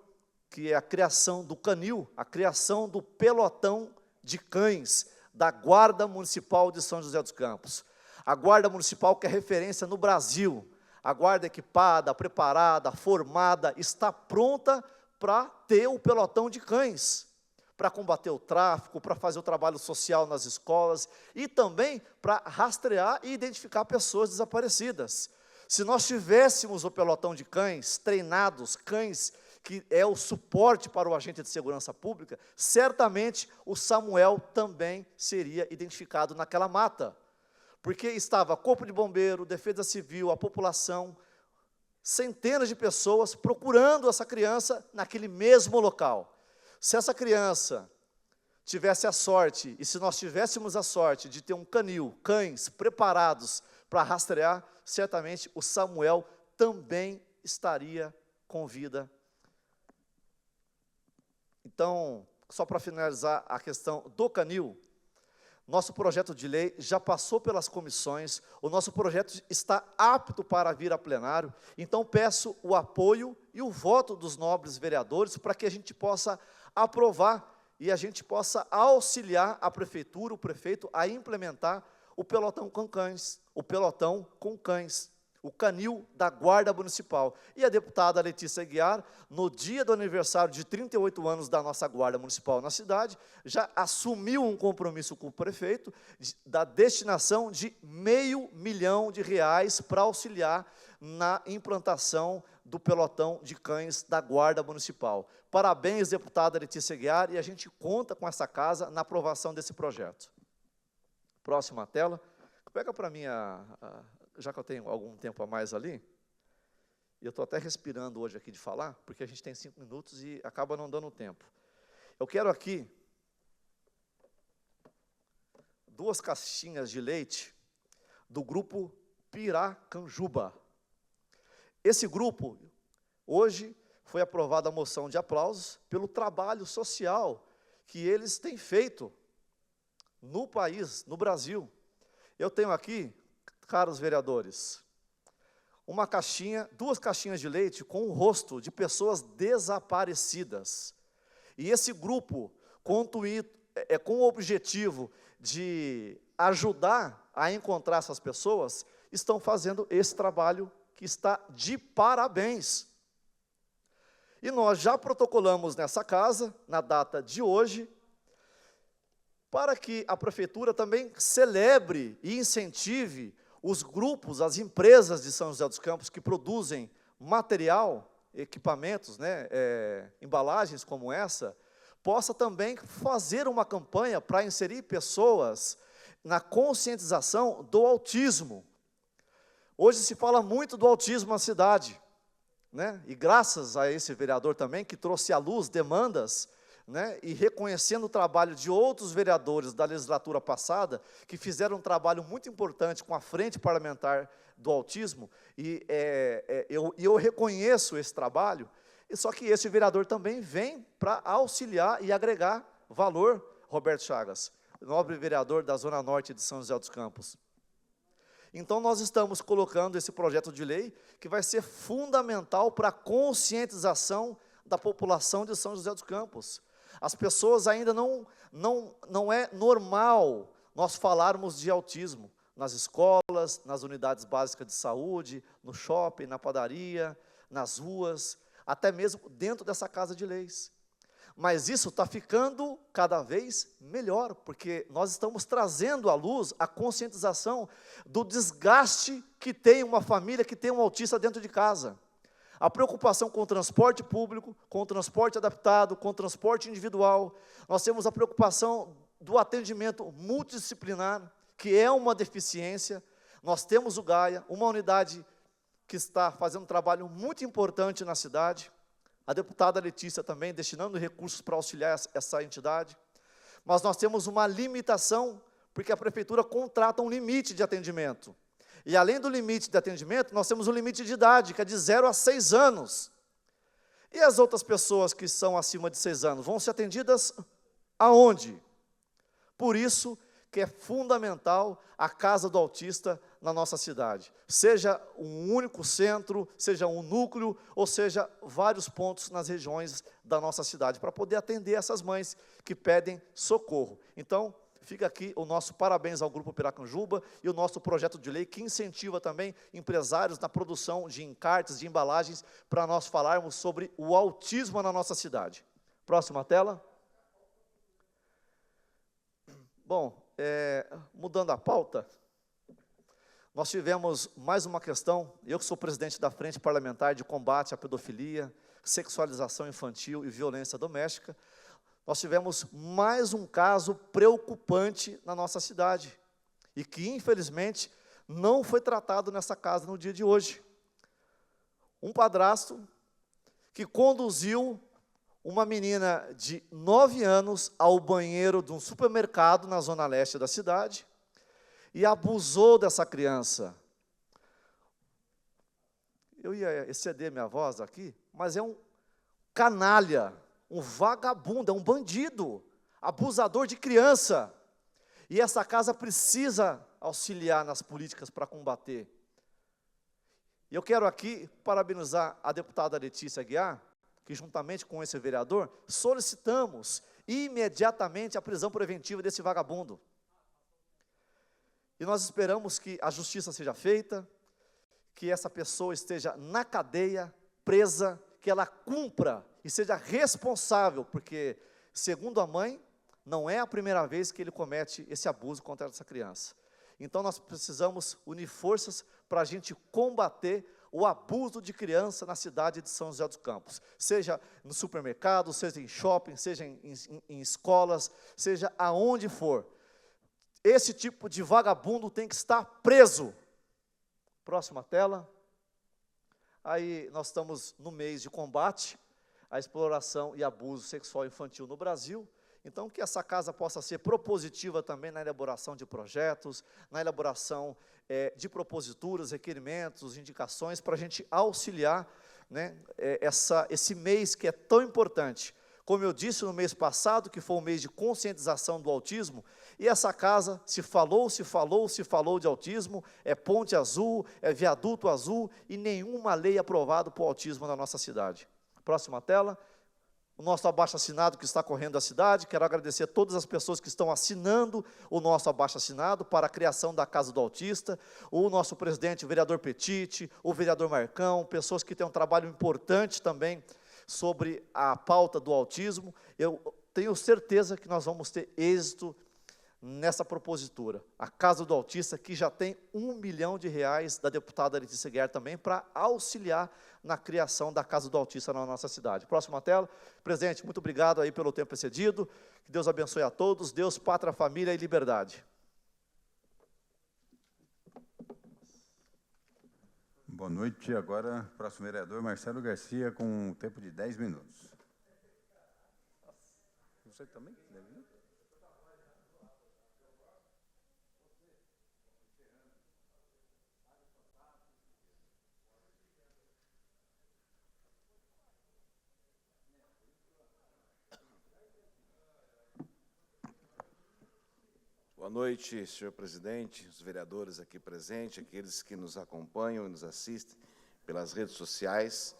que é a criação do canil, a criação do pelotão de cães da Guarda Municipal de São José dos Campos. A Guarda Municipal, que é referência no Brasil, a guarda equipada, preparada, formada, está pronta para ter o pelotão de cães, para combater o tráfico, para fazer o trabalho social nas escolas e também para rastrear e identificar pessoas desaparecidas. Se nós tivéssemos o pelotão de cães treinados, cães que é o suporte para o agente de segurança pública, certamente o Samuel também seria identificado naquela mata, porque estava Corpo de Bombeiro, Defesa Civil, a população, centenas de pessoas procurando essa criança naquele mesmo local. Se essa criança tivesse a sorte, e se nós tivéssemos a sorte de ter um canil, cães preparados para rastrear, certamente o Samuel também estaria com vida. Então, só para finalizar a questão do canil, nosso projeto de lei já passou pelas comissões, o nosso projeto está apto para vir a plenário, então peço o apoio e o voto dos nobres vereadores para que a gente possa aprovar e a gente possa auxiliar a prefeitura, o prefeito, a implementar o pelotão com cães, o canil da Guarda Municipal. E a deputada Letícia Aguiar, no dia do aniversário de 38 anos da nossa Guarda Municipal na cidade, já assumiu um compromisso com o prefeito da destinação de R$500 mil para auxiliar na implantação do pelotão de cães da Guarda Municipal. Parabéns, deputada Letícia Aguiar, e a gente conta com essa casa na aprovação desse projeto. Próxima tela. Pega para mim, já que eu tenho algum tempo a mais ali, e eu estou até respirando hoje aqui de falar, porque a gente tem 5 minutos e acaba não dando tempo. Eu quero aqui 2 caixinhas de leite do grupo Piracanjuba. Esse grupo, hoje, foi aprovada a moção de aplausos pelo trabalho social que eles têm feito no país, no Brasil. Eu tenho aqui, caros vereadores, uma caixinha, 2 caixinhas de leite com o rosto de pessoas desaparecidas. E esse grupo, com o objetivo de ajudar a encontrar essas pessoas, estão fazendo esse trabalho que está de parabéns. E nós já protocolamos nessa casa, na data de hoje, para que a prefeitura também celebre e incentive os grupos, as empresas de São José dos Campos que produzem material, equipamentos, embalagens como essa, possa também fazer uma campanha para inserir pessoas na conscientização do autismo. Hoje se fala muito do autismo na cidade, e graças a esse vereador também, que trouxe à luz demandas, e reconhecendo o trabalho de outros vereadores da legislatura passada, que fizeram um trabalho muito importante com a Frente Parlamentar do Autismo, e eu reconheço esse trabalho, só que esse vereador também vem para auxiliar e agregar valor, Roberto Chagas, nobre vereador da Zona Norte de São José dos Campos. Então, nós estamos colocando esse projeto de lei, que vai ser fundamental para a conscientização da população de São José dos Campos. As pessoas ainda não é normal nós falarmos de autismo. nas escolas, nas unidades básicas de saúde, no shopping, na padaria, nas ruas, até mesmo dentro dessa Casa de Leis. Mas isso está ficando cada vez melhor, porque nós estamos trazendo à luz a conscientização do desgaste que tem uma família que tem um autista dentro de casa. A preocupação com o transporte público, com o transporte adaptado, com o transporte individual. Nós temos a preocupação do atendimento multidisciplinar, que é uma deficiência. Nós temos o Gaia, uma unidade que está fazendo um trabalho muito importante na cidade. A deputada Letícia também, destinando recursos para auxiliar essa entidade. Mas nós temos uma limitação, porque a prefeitura contrata um limite de atendimento. E além do limite de atendimento, nós temos um limite de idade, que é de 0 a 6 anos. E as outras pessoas que são acima de 6 anos, vão ser atendidas aonde? Por isso que é fundamental a Casa do Autista na nossa cidade. Seja um único centro, seja um núcleo, ou seja, vários pontos nas regiões da nossa cidade, para poder atender essas mães que pedem socorro. Então, fica aqui o nosso parabéns ao Grupo Piracanjuba e o nosso projeto de lei que incentiva também empresários na produção de encartes, de embalagens, para nós falarmos sobre o autismo na nossa cidade. Próxima tela. Bom, mudando a pauta, nós tivemos mais uma questão. Eu que sou presidente da Frente Parlamentar de Combate à Pedofilia, Sexualização Infantil e Violência Doméstica, nós tivemos mais um caso preocupante na nossa cidade, e que, infelizmente, não foi tratado nessa casa no dia de hoje. Um padrasto que conduziu uma menina de 9 anos ao banheiro de um supermercado na zona leste da cidade e abusou dessa criança. Eu ia exceder minha voz aqui, mas é um canalha, um vagabundo, é um bandido, abusador de criança. E essa casa precisa auxiliar nas políticas para combater. E eu quero aqui parabenizar a deputada Letícia Aguiar, que juntamente com esse vereador, solicitamos imediatamente a prisão preventiva desse vagabundo. E nós esperamos que a justiça seja feita, que essa pessoa esteja na cadeia, presa, que ela cumpra e seja responsável, porque, segundo a mãe, não é a primeira vez que ele comete esse abuso contra essa criança. Então, nós precisamos unir forças para a gente combater o abuso de criança na cidade de São José dos Campos, seja no supermercado, seja em shopping, seja em escolas, seja aonde for. Esse tipo de vagabundo tem que estar preso. Próxima tela. Aí nós estamos no mês de combate à exploração e abuso sexual infantil no Brasil. Então, que essa casa possa ser propositiva também na elaboração de projetos, na elaboração de proposituras, requerimentos, indicações, para a gente auxiliar, né, esse mês que é tão importante. Como eu disse no mês passado, que foi um mês de conscientização do autismo, e essa casa se falou de autismo, é Ponte Azul, é Viaduto Azul, e nenhuma lei aprovada para o autismo na nossa cidade. Próxima tela. O nosso abaixo-assinado que está correndo a cidade, quero agradecer a todas as pessoas que estão assinando o nosso abaixo-assinado para a criação da Casa do Autista, o nosso presidente, o vereador Petiti, o vereador Marcão, pessoas que têm um trabalho importante também sobre a pauta do autismo. Eu tenho certeza que nós vamos ter êxito nessa propositura. A Casa do Autista, que já tem R$1 milhão da deputada Letícia Aguiar também, para auxiliar na criação da Casa do Autista na nossa cidade. Próxima tela. Presidente, muito obrigado aí pelo tempo excedido. Que Deus abençoe a todos. Deus, pátria, família e liberdade. Boa noite. Agora, próximo vereador, Marcelo Garcia, com um tempo de 10 minutos. Você também? 10 minutos? Boa noite, senhor presidente, os vereadores aqui presentes, aqueles que nos acompanham e nos assistem pelas redes sociais.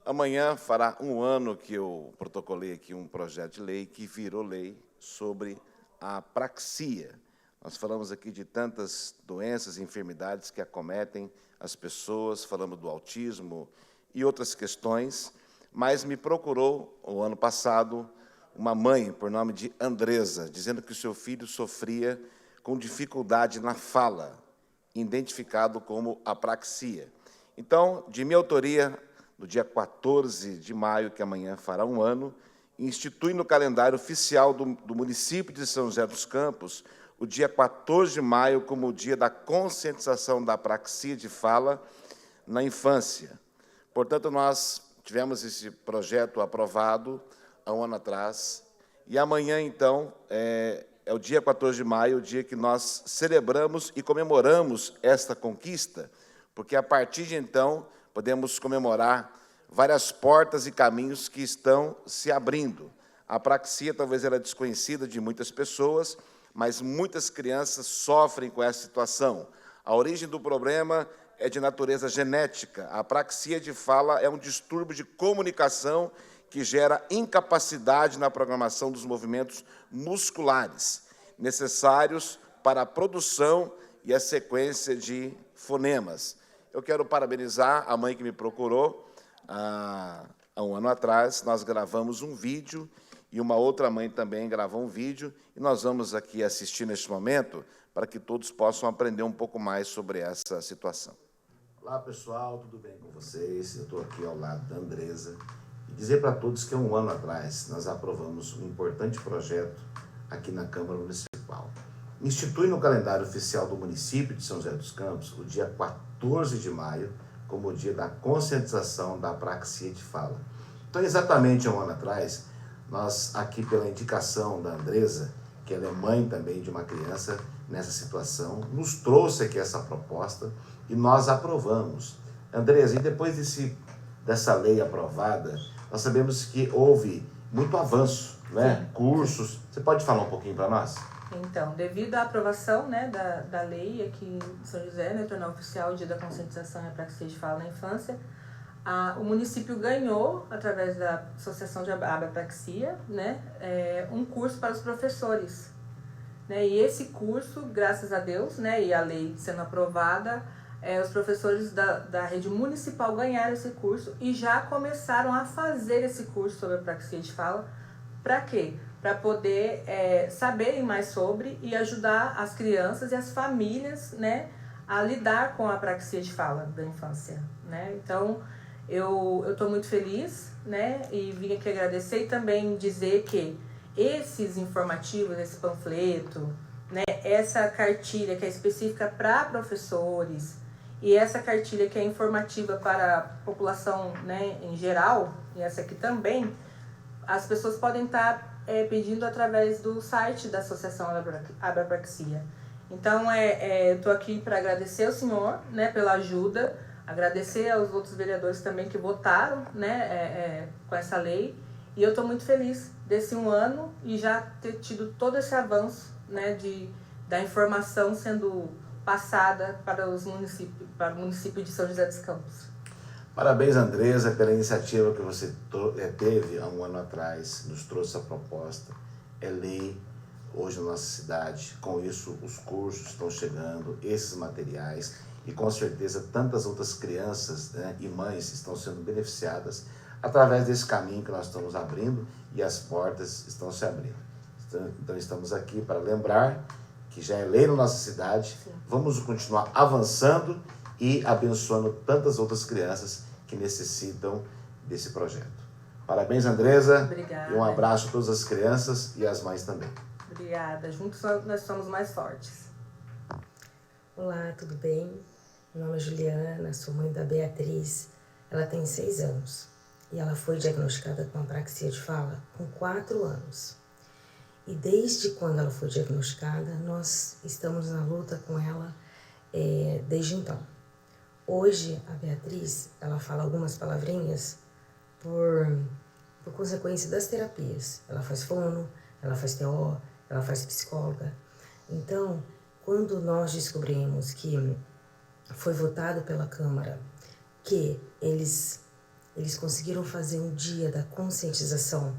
Amanhã fará 1 ano que eu protocolei aqui um projeto de lei que virou lei sobre a apraxia, Nós falamos aqui de tantas doenças e enfermidades que acometem as pessoas, falamos do autismo e outras questões, mas me procurou, o ano passado, uma mãe, por nome de Andresa, dizendo que o seu filho sofria com dificuldade na fala, identificado como apraxia. Então, de minha autoria, no dia 14 de maio, que amanhã fará um ano, institui no calendário oficial do município de São José dos Campos o dia 14 de maio como o dia da conscientização da apraxia de fala na infância. Portanto, nós tivemos esse projeto aprovado há um ano atrás, e amanhã, então, é o dia 14 de maio, o dia que nós celebramos e comemoramos esta conquista, porque, a partir de então, podemos comemorar várias portas e caminhos que estão se abrindo. A apraxia talvez era desconhecida de muitas pessoas, mas muitas crianças sofrem com essa situação. A origem do problema é de natureza genética. A apraxia de fala é um distúrbio de comunicação que gera incapacidade na programação dos movimentos musculares necessários para a produção e a sequência de fonemas. Eu quero parabenizar a mãe que me procurou. Há um ano atrás, nós gravamos um vídeo e uma outra mãe também gravou um vídeo, e nós vamos aqui assistir neste momento para que todos possam aprender um pouco mais sobre essa situação. Olá, pessoal, tudo bem com vocês? Eu estou aqui ao lado da Andresa e dizer para todos que há um ano atrás nós aprovamos um importante projeto aqui na Câmara Municipal. Institui no calendário oficial do município de São José dos Campos o dia 14 de maio como o dia da conscientização da apraxia de fala. Então, exatamente há um ano atrás, nós, aqui pela indicação da Andresa, que ela é mãe também de uma criança nessa situação, nos trouxe aqui essa proposta e nós aprovamos. Andresa, e depois dessa lei aprovada, nós sabemos que houve muito avanço, né? Cursos. Você pode falar um pouquinho para nós? Então, devido à aprovação, né, da lei aqui em São José, né, tornar oficial o dia da conscientização e apraxia de fala na infância, o município ganhou, através da Associação de Apraxia, né, um curso para os professores. Né, e esse curso, graças a Deus, né, e a lei sendo aprovada, os professores da rede municipal ganharam esse curso e já começaram a fazer esse curso sobre apraxia de fala. Para quê? Para poder saberem mais sobre e ajudar as crianças e as famílias, né, a lidar com a apraxia de fala da infância. Né? Então, eu estou muito feliz, né, e vim aqui agradecer e também dizer que esses informativos, esse panfleto, né, essa cartilha que é específica para professores e essa cartilha que é informativa para a população, né, em geral, e essa aqui também, as pessoas podem estar pedindo através do site da Associação Apraxia. Então, eu estou aqui para agradecer ao senhor, né, pela ajuda, agradecer aos outros vereadores também que votaram, né, com essa lei, e eu estou muito feliz desse um ano e já ter tido todo esse avanço, né, da informação sendo passada para o município de São José dos Campos. Parabéns, Andresa, pela iniciativa que você teve há um ano atrás, nos trouxe a proposta. É lei hoje na nossa cidade, com isso os cursos estão chegando, esses materiais, e com certeza tantas outras crianças, né, e mães estão sendo beneficiadas através desse caminho que nós estamos abrindo e as portas estão se abrindo. Então estamos aqui para lembrar que já é lei na nossa cidade. Sim. Vamos continuar avançando e abençoando tantas outras crianças que necessitam desse projeto. Parabéns, Andresa. Obrigada. E um abraço a todas as crianças e as mães também. Obrigada. Juntos nós somos mais fortes. Olá, tudo bem? Meu nome é Juliana, sou mãe da Beatriz. Ela tem 6 anos e ela foi diagnosticada com apraxia de fala com 4 anos. E desde quando ela foi diagnosticada, nós estamos na luta com ela desde então. Hoje, a Beatriz, ela fala algumas palavrinhas por consequência das terapias. Ela faz fono, ela faz TO, ela faz psicóloga. Então, quando nós descobrimos que foi votado pela Câmara que eles conseguiram fazer um dia da conscientização,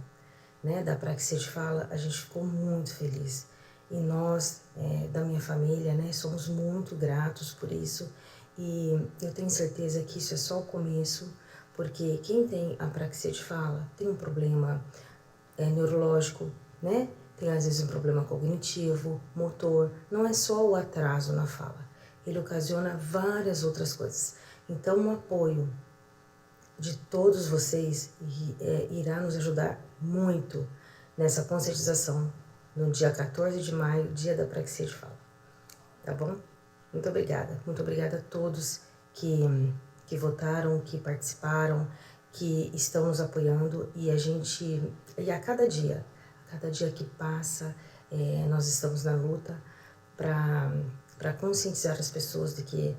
né, da apraxia de fala, a gente ficou muito feliz. E nós, da minha família, né, somos muito gratos por isso. E eu tenho certeza que isso é só o começo, porque quem tem apraxia de fala tem um problema neurológico, né? Tem às vezes um problema cognitivo, motor, não é só o atraso na fala, ele ocasiona várias outras coisas. Então, o apoio de todos vocês irá nos ajudar muito nessa conscientização no dia 14 de maio, dia da apraxia de fala. Tá bom? Muito obrigada a todos que votaram, que participaram, que estão nos apoiando e a cada dia que passa, nós estamos na luta para conscientizar as pessoas de que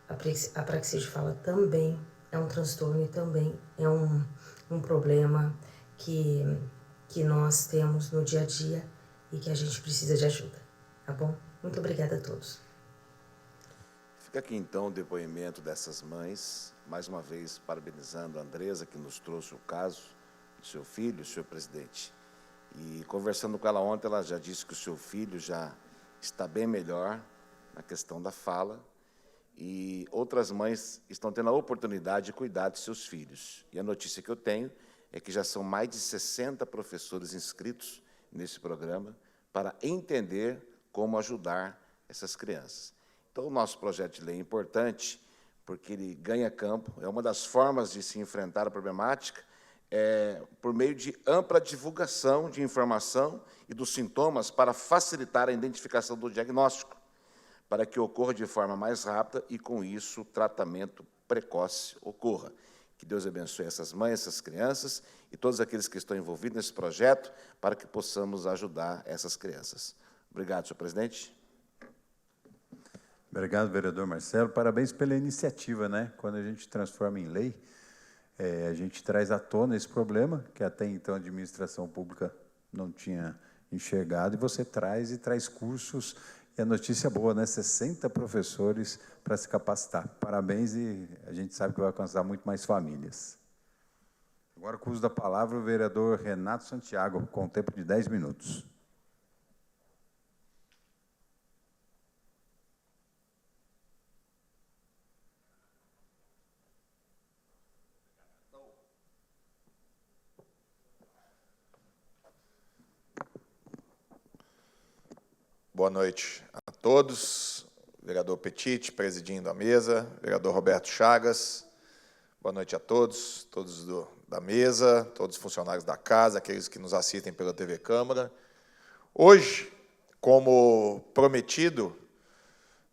a apraxia de fala também é um transtorno e também é um problema que nós temos no dia a dia e que a gente precisa de ajuda, tá bom? Muito obrigada a todos. Fica aqui, então, o depoimento dessas mães, mais uma vez parabenizando a Andresa, que nos trouxe o caso do seu filho, senhor presidente. E conversando com ela ontem, ela já disse que o seu filho já está bem melhor na questão da fala, e outras mães estão tendo a oportunidade de cuidar de seus filhos. E a notícia que eu tenho é que já são mais de 60 professores inscritos nesse programa para entender como ajudar essas crianças. Então, o nosso projeto de lei é importante, porque ele ganha campo, é uma das formas de se enfrentar a problemática, por meio de ampla divulgação de informação e dos sintomas para facilitar a identificação do diagnóstico, para que ocorra de forma mais rápida e, com isso, o tratamento precoce ocorra. Que Deus abençoe essas mães, essas crianças e todos aqueles que estão envolvidos nesse projeto, para que possamos ajudar essas crianças. Obrigado, senhor presidente. Obrigado, vereador Marcelo. Parabéns pela iniciativa, né? Quando a gente transforma em lei, a gente traz à tona esse problema, que até então a administração pública não tinha enxergado, e você traz cursos, e a notícia boa, né? 60 professores para se capacitar. Parabéns, e a gente sabe que vai alcançar muito mais famílias. Agora, com o uso da palavra, o vereador Renato Santiago, com tempo de 10 minutos. Boa noite a todos, vereador Petit, presidindo a mesa, vereador Roberto Chagas, boa noite a todos, da mesa, todos os funcionários da casa, aqueles que nos assistem pela TV Câmara. Hoje, como prometido,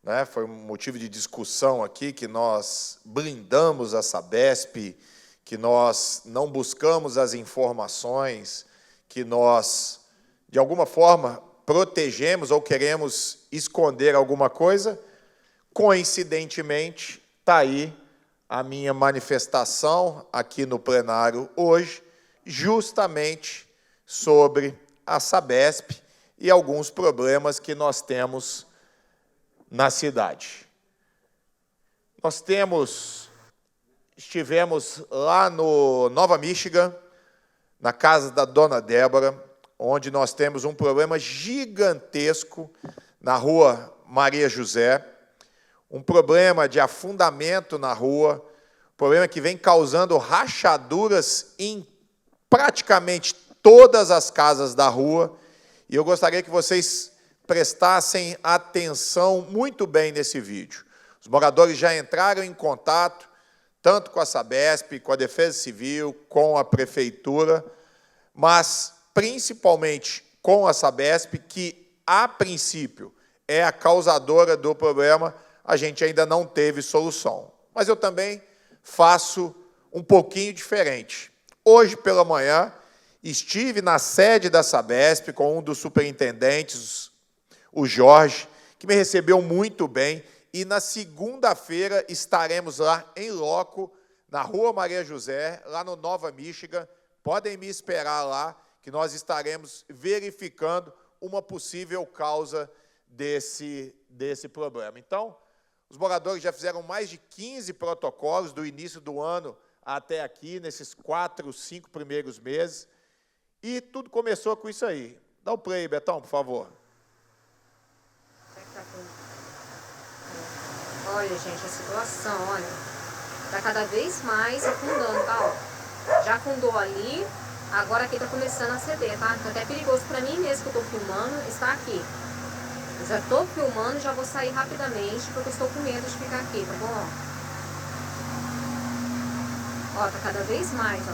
né, foi um motivo de discussão aqui, que nós blindamos a Sabesp, que nós não buscamos as informações, que nós, de alguma forma, protegemos ou queremos esconder alguma coisa. Coincidentemente, está aí a minha manifestação aqui no plenário hoje, justamente sobre a Sabesp e alguns problemas que nós temos na cidade. Estivemos lá no Nova Michigan, na casa da dona Débora, onde nós temos um problema gigantesco na rua Maria José, um problema de afundamento na rua, problema que vem causando rachaduras em praticamente todas as casas da rua, e eu gostaria que vocês prestassem atenção muito bem nesse vídeo. Os moradores já entraram em contato, tanto com a Sabesp, com a Defesa Civil, com a Prefeitura, mas principalmente com a Sabesp, que, a princípio, é a causadora do problema, a gente ainda não teve solução. Mas eu também faço um pouquinho diferente. Hoje, pela manhã, estive na sede da Sabesp com um dos superintendentes, o Jorge, que me recebeu muito bem, e na segunda-feira estaremos lá em loco, na Rua Maria José, lá no Nova Michigan. Podem me esperar lá, que nós estaremos verificando uma possível causa desse problema. Então, os moradores já fizeram mais de 15 protocolos do início do ano até aqui, nesses 4, 5 primeiros meses, e tudo começou com isso aí. Dá o play, Betão, por favor. Olha, gente, a situação, olha, tá cada vez mais afundando, tá, ó. Já afundou ali, agora aqui tá começando a ceder, tá? Então até é perigoso pra mim mesmo que eu tô filmando, está aqui. Eu já tô filmando e já vou sair rapidamente, porque eu estou com medo de ficar aqui, tá bom? Ó, tá cada vez mais, ó.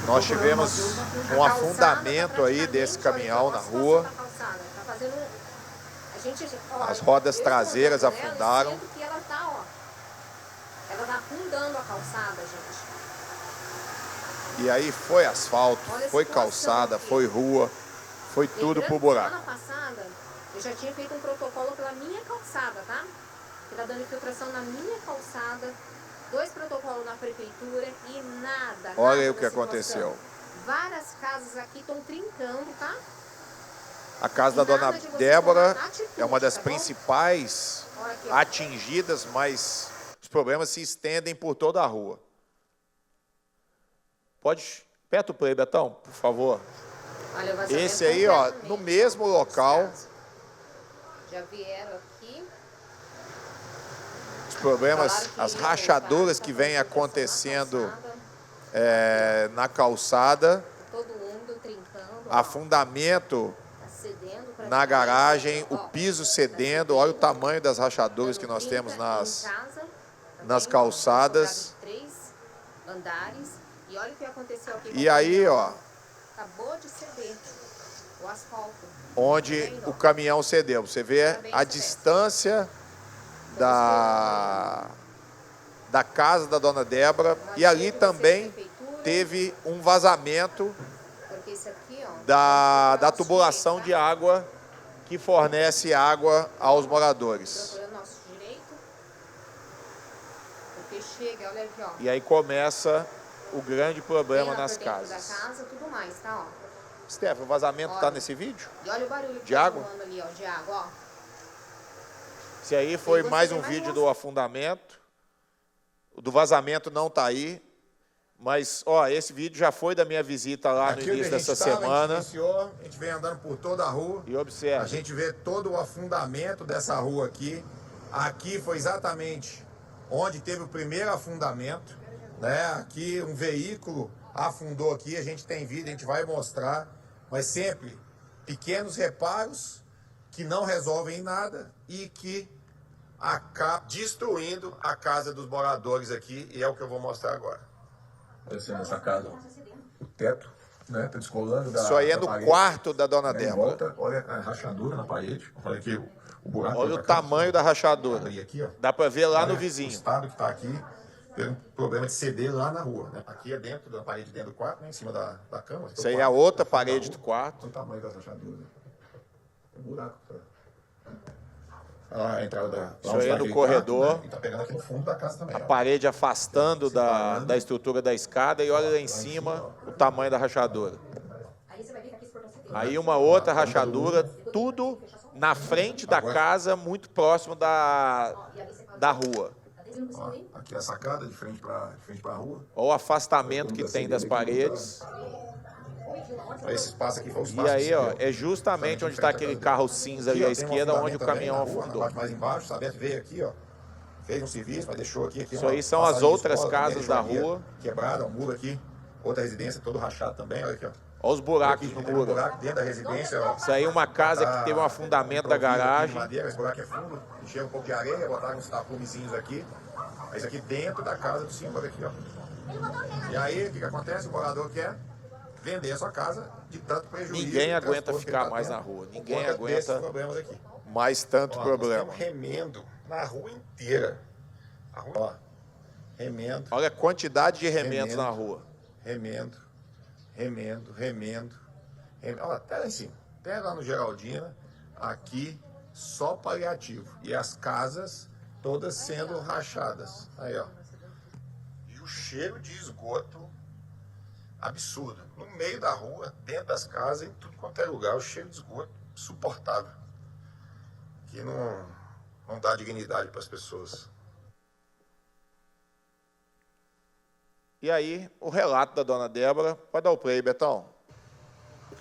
Nós tivemos um afundamento aí desse caminhão na rua. As rodas traseiras afundaram. Ela tá, ó. Ela tá afundando a calçada, gente. E aí foi asfalto, foi calçada, foi rua, foi tudo pro buraco. Semana passada, eu já tinha feito um protocolo pela minha calçada, tá? Que tá dando infiltração na minha calçada. 2 protocolos na prefeitura e nada. Olha aí nada o que da situação. aconteceu. Várias casas aqui estão trincando, tá? A casa da dona Débora é uma das principais atingidas, mas os problemas se estendem por toda a rua. Pode, aperta o play, Betão, por favor. Olha, o vazamento esse aí, ó, no mesmo local. Já vieram aqui. Os problemas, as rachaduras que vêm acontecendo na calçada, Todo mundo trincando. afundamento na garagem, o piso cedendo, olha o tamanho das rachaduras que nós temos nas calçadas. 3 andares. E olha o que aconteceu aqui. E aí, ó, Acabou de ceder o asfalto. onde o caminhão cedeu, você vê a distância da casa da dona Débora, e ali também teve um vazamento da tubulação de água que fornece água aos moradores. Nosso direito. Porque chega, olha aqui, ó. E aí começa o grande problema Vem lá nas por dentro casas. Da casa, tudo mais, tá, ó. Stefan, o vazamento está nesse vídeo? E olha o barulho que De tá água? voando ali, ó, de água, ó. Esse aí foi E você mais tem um mais vídeo um do afundamento. O do vazamento não está aí. Mas, ó, esse vídeo já foi da minha visita lá no início dessa semana. A gente vem andando por toda a rua. E observe. A gente vê todo o afundamento dessa rua aqui. Aqui foi exatamente onde teve o primeiro afundamento, né? Aqui um veículo afundou aqui, a gente tem vídeo, a gente vai mostrar, mas sempre pequenos reparos que não resolvem nada e que acabam destruindo a casa dos moradores aqui, e é o que eu vou mostrar agora. Descendo essa casa, o teto, né, tá descolando da Isso aí é no parede, quarto da dona né, Débora. volta, olha a rachadura na parede, olha aqui o buraco. Olha o tamanho da rachadura. Aqui, ó. Dá para ver lá Olha no vizinho. O estado que está aqui, tem um problema de ceder lá na rua, né? Aqui é dentro da parede, dentro do quarto, né, em cima da cama. Isso aí é a outra parede do quarto. Olha o tamanho das rachaduras. É um buraco. A entrada da... Isso aí é no corredor. Quarto, né? E tá pegando aqui no fundo da casa também. A parede afastando da estrutura da escada, e olha lá em cima o tamanho da rachadura. Aí uma outra rachadura, tudo na frente da casa, muito próximo da rua. Ó, aqui é a sacada de frente para a rua. Olha o afastamento que tem das paredes. Esse espaço aqui foi o E espaço aí, ó, é justamente onde está aquele carro cinza ali à esquerda, onde o caminhão afundou. Na afundou. parte mais embaixo, Sabete veio aqui, ó, fez um serviço, mas deixou aqui. Isso aí são as outras casas da rua. Quebrada, um muro aqui, outra residência, todo rachado também, olha aqui, ó. Olha os buracos no muro. Buraco dentro da residência, ó. Isso aí é uma casa que teve um afundamento da garagem. Madeira, esse buraco é fundo, encheu um pouco de areia, botaram uns tapumezinhos aqui. Mas aqui dentro da casa do senhor, olha aqui, ó. E aí, o que acontece? O morador quer vender a sua casa de tanto prejuízo. Ninguém aguenta ficar mais na rua. Ninguém aguenta mais tanto problema. Nós temos remendo na rua inteira. A rua, ó, remendo. Olha a quantidade de remendos na rua. Remendo. Ó, até lá em cima. Até lá no Geraldina. Aqui, só paliativo. E as casas todas sendo rachadas. Aí, ó. E o cheiro de esgoto absurdo. No meio da rua, dentro das casas, em tudo quanto é lugar, o cheiro de esgoto insuportável. Que não dá dignidade para as pessoas. E aí, o relato da dona Débora. Pode dar o play, Betão.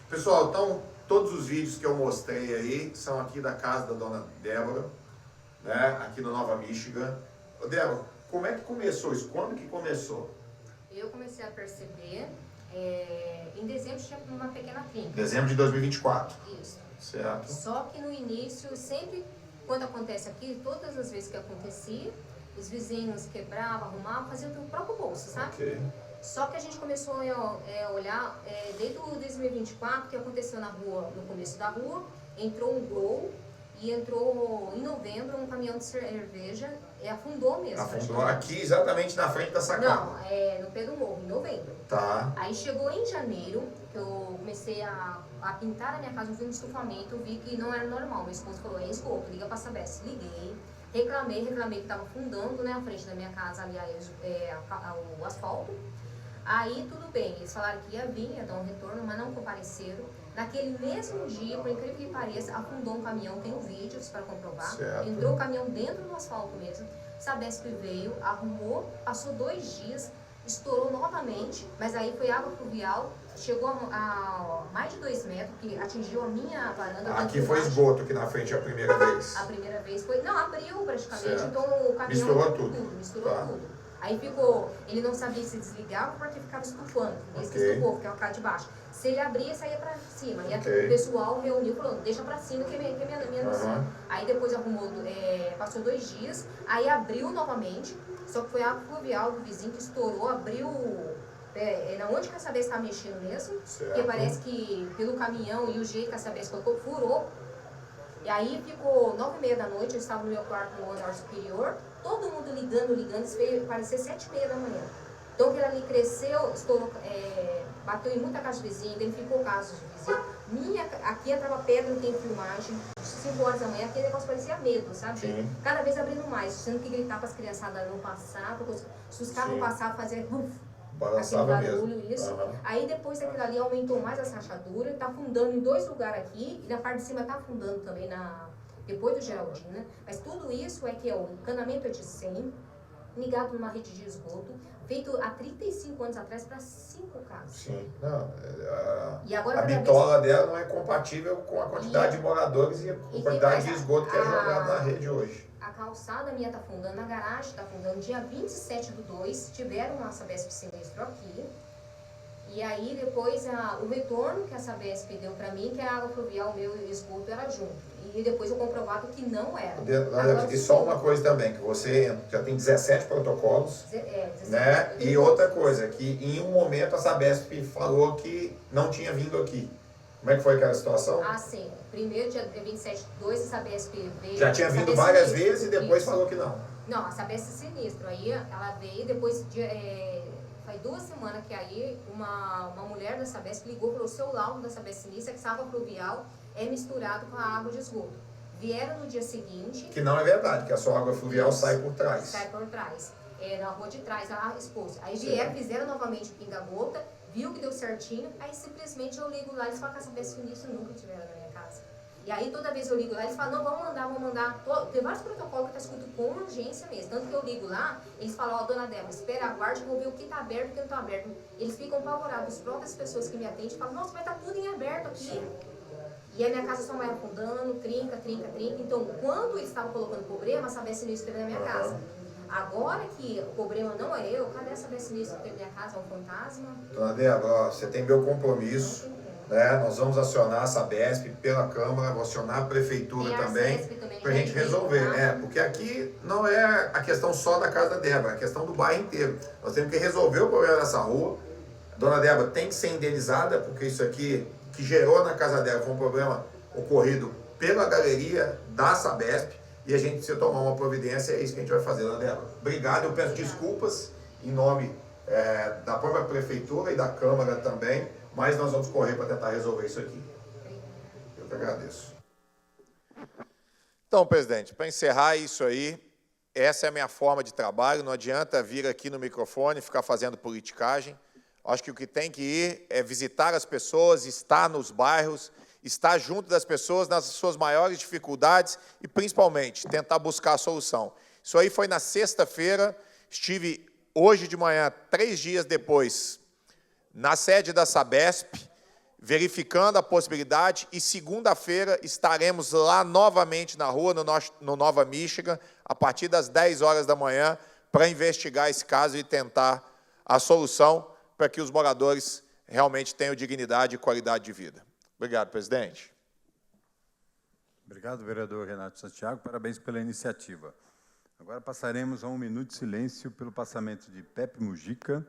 Pessoal, então, Todos os vídeos que eu mostrei aí são aqui da casa da dona Débora, né? Aqui no Nova Michigan. Ô, Débora, como é que começou isso? Quando que começou? Eu comecei a perceber em dezembro, tinha uma pequena trinca. Dezembro de 2024. Isso. Certo. Só que no início, sempre quando acontece aqui, todas as vezes que acontecia, os vizinhos quebravam, arrumavam, faziam do próprio bolso, sabe? Ok. Só que a gente começou a olhar, desde o 2024, que aconteceu na rua, no começo da rua, entrou um gol e entrou em novembro um caminhão de cerveja, afundou mesmo. Afundou aqui exatamente na frente da sacada? Não, no pé do morro, em novembro. Tá. Aí chegou em janeiro, que eu comecei a pintar a minha casa, eu vi um estufamento, eu vi que não era normal. Meu esposo falou, é esgoto, liga pra Sabesp. Liguei, reclamei que estava afundando, né, a frente da minha casa, aliás, o asfalto. Aí tudo bem, eles falaram que ia vir, ia dar um retorno, mas não compareceram. Naquele mesmo dia, por incrível que pareça, afundou um caminhão, tem vídeos para comprovar. Certo. Entrou o caminhão dentro do asfalto mesmo. Sabesp veio, arrumou, passou 2 dias, estourou novamente, mas aí foi água pluvial, chegou a mais de 2 metros, que atingiu a minha varanda. Aqui foi esgoto, aqui na frente a primeira vez. A primeira vez foi, não, abriu praticamente, Certo. então o caminhão... Misturou tudo. Misturou Tá. tudo. Aí ficou, ele não sabia se desligava porque ficava estufando, esse que estufou, ficava cá de baixo. Se ele abria, saía pra cima. E o pessoal reuniu, falando, deixa pra cima que é minha noção. Aí depois arrumou, passou 2 dias, aí abriu novamente, só que foi a água fluvial do vizinho que estourou, abriu, onde que a Sabesp está mexendo mesmo, porque parece que pelo caminhão e o jeito que a Sabesp colocou, furou. E aí ficou 9h30 da noite, eu estava no meu quarto no andar superior, todo mundo ligando, isso veio parecer 7h30 da manhã. Então aquilo ali cresceu, estourou, bateu em muita casa de vizinho, identificou casos de vizinho. Aqui entrava pedra, não tem filmagem, 5 horas da manhã, aquele negócio parecia medo, sabe? Sim. Cada vez abrindo mais, tendo que gritar para as criançadas não passar, porque se os carros passavam, fazia aquele barulho, isso. Aí depois daquilo ali aumentou mais essa rachadura, está afundando em 2 lugares aqui, e na parte de cima está afundando também depois do Geraldina. Mas tudo isso é que o encanamento é de 100, ligado numa rede de esgoto, feito há 35 anos atrás para 5 casas. Sim, não. E agora, a bitola dela não é compatível com a quantidade de moradores e a quantidade de esgoto que é jogado na rede hoje. A calçada minha está afundando, a garagem está afundando. Dia 27/2, tiveram uma Sabesp sinistro aqui. E aí depois o retorno que a Sabesp deu para mim, que a água fluvial, o meu esgoto era junto. E depois eu comprovado que não era. E só uma coisa também, que você já tem 17 protocolos, 17 né? E outra coisa, que em um momento a Sabesp falou que não tinha vindo aqui. Como é que foi aquela situação? Ah, sim. Primeiro, dia 27/2, a Sabesp veio... Já tinha vindo várias vezes e depois falou que não. Não, a Sabesp sinistro. Aí ela veio, depois... Faz 2 semanas que aí uma mulher da Sabesp ligou para o seu laudo da Sabesp sinistra, que essa água fluvial é misturado com a água de esgoto. Vieram no dia seguinte... Que não é verdade, que a sua água fluvial sai por trás. Sai por trás. Na rua de trás, ela expôs. Aí vieram, fizeram novamente o pinga-gota, viu que deu certinho, aí simplesmente eu ligo lá, eles falam que a Sabesp sinistra nunca tiveram na minha casa. E aí toda vez eu ligo lá, eles falam, não, vamos mandar. Tem vários protocolos que está escrito com urgência mesmo. Tanto que eu ligo lá, eles falam, dona Débora, espera, aguarde, vou ver o que está aberto e o que não está aberto. Eles ficam apavorados, as próprias pessoas que me atendem falam, nossa, vai estar tudo em aberto aqui. Sim. E a minha casa só vai afundando, trinca. Então, quando eles estavam colocando problema, a Sabesp sinistra teve na minha casa. Agora que o problema não é eu, cadê a Sabesp sinistra que teve na minha casa? É um fantasma? Dona Débora, você tem meu compromisso. Né? Nós vamos acionar a Sabesp pela Câmara, vou acionar a Prefeitura também, para a gente resolver, né? Porque aqui não é a questão só da casa da Débora, é a questão do bairro inteiro. Nós temos que resolver o problema dessa rua. Dona Débora tem que ser indenizada, porque isso aqui que gerou na casa dela foi um problema ocorrido pela galeria da Sabesp, e a gente precisa tomar uma providência, é isso que a gente vai fazer, Dona Débora. Obrigado, eu peço desculpas em nome da própria Prefeitura e da Câmara também, mas nós vamos correr para tentar resolver isso aqui. Eu que agradeço. Então, presidente, para encerrar isso aí, essa é a minha forma de trabalho, não adianta vir aqui no microfone e ficar fazendo politicagem. Acho que o que tem que ir é visitar as pessoas, estar nos bairros, estar junto das pessoas nas suas maiores dificuldades e, principalmente, tentar buscar a solução. Isso aí foi na sexta-feira, estive hoje de manhã, 3 dias depois, na sede da Sabesp, verificando a possibilidade, e segunda-feira estaremos lá novamente na rua, no Nova Michigan, a partir das 10 horas da manhã, para investigar esse caso e tentar a solução para que os moradores realmente tenham dignidade e qualidade de vida. Obrigado, presidente. Obrigado, vereador Renato Santiago. Parabéns pela iniciativa. Agora passaremos a 1 minuto de silêncio pelo passamento de Pepe Mujica,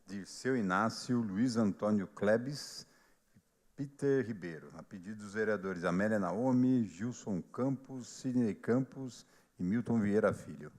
Dirceu Inácio, Luiz Antônio Klebs e Peter Ribeiro, a pedido dos vereadores Amélia Naomi, Gilson Campos, Sidney Campos e Milton Vieira Filho.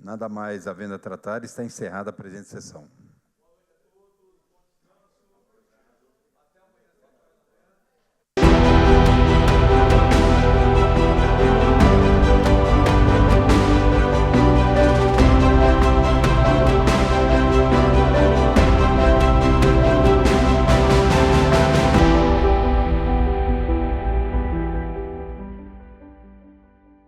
Nada mais havendo a tratar, está encerrada a presente sessão.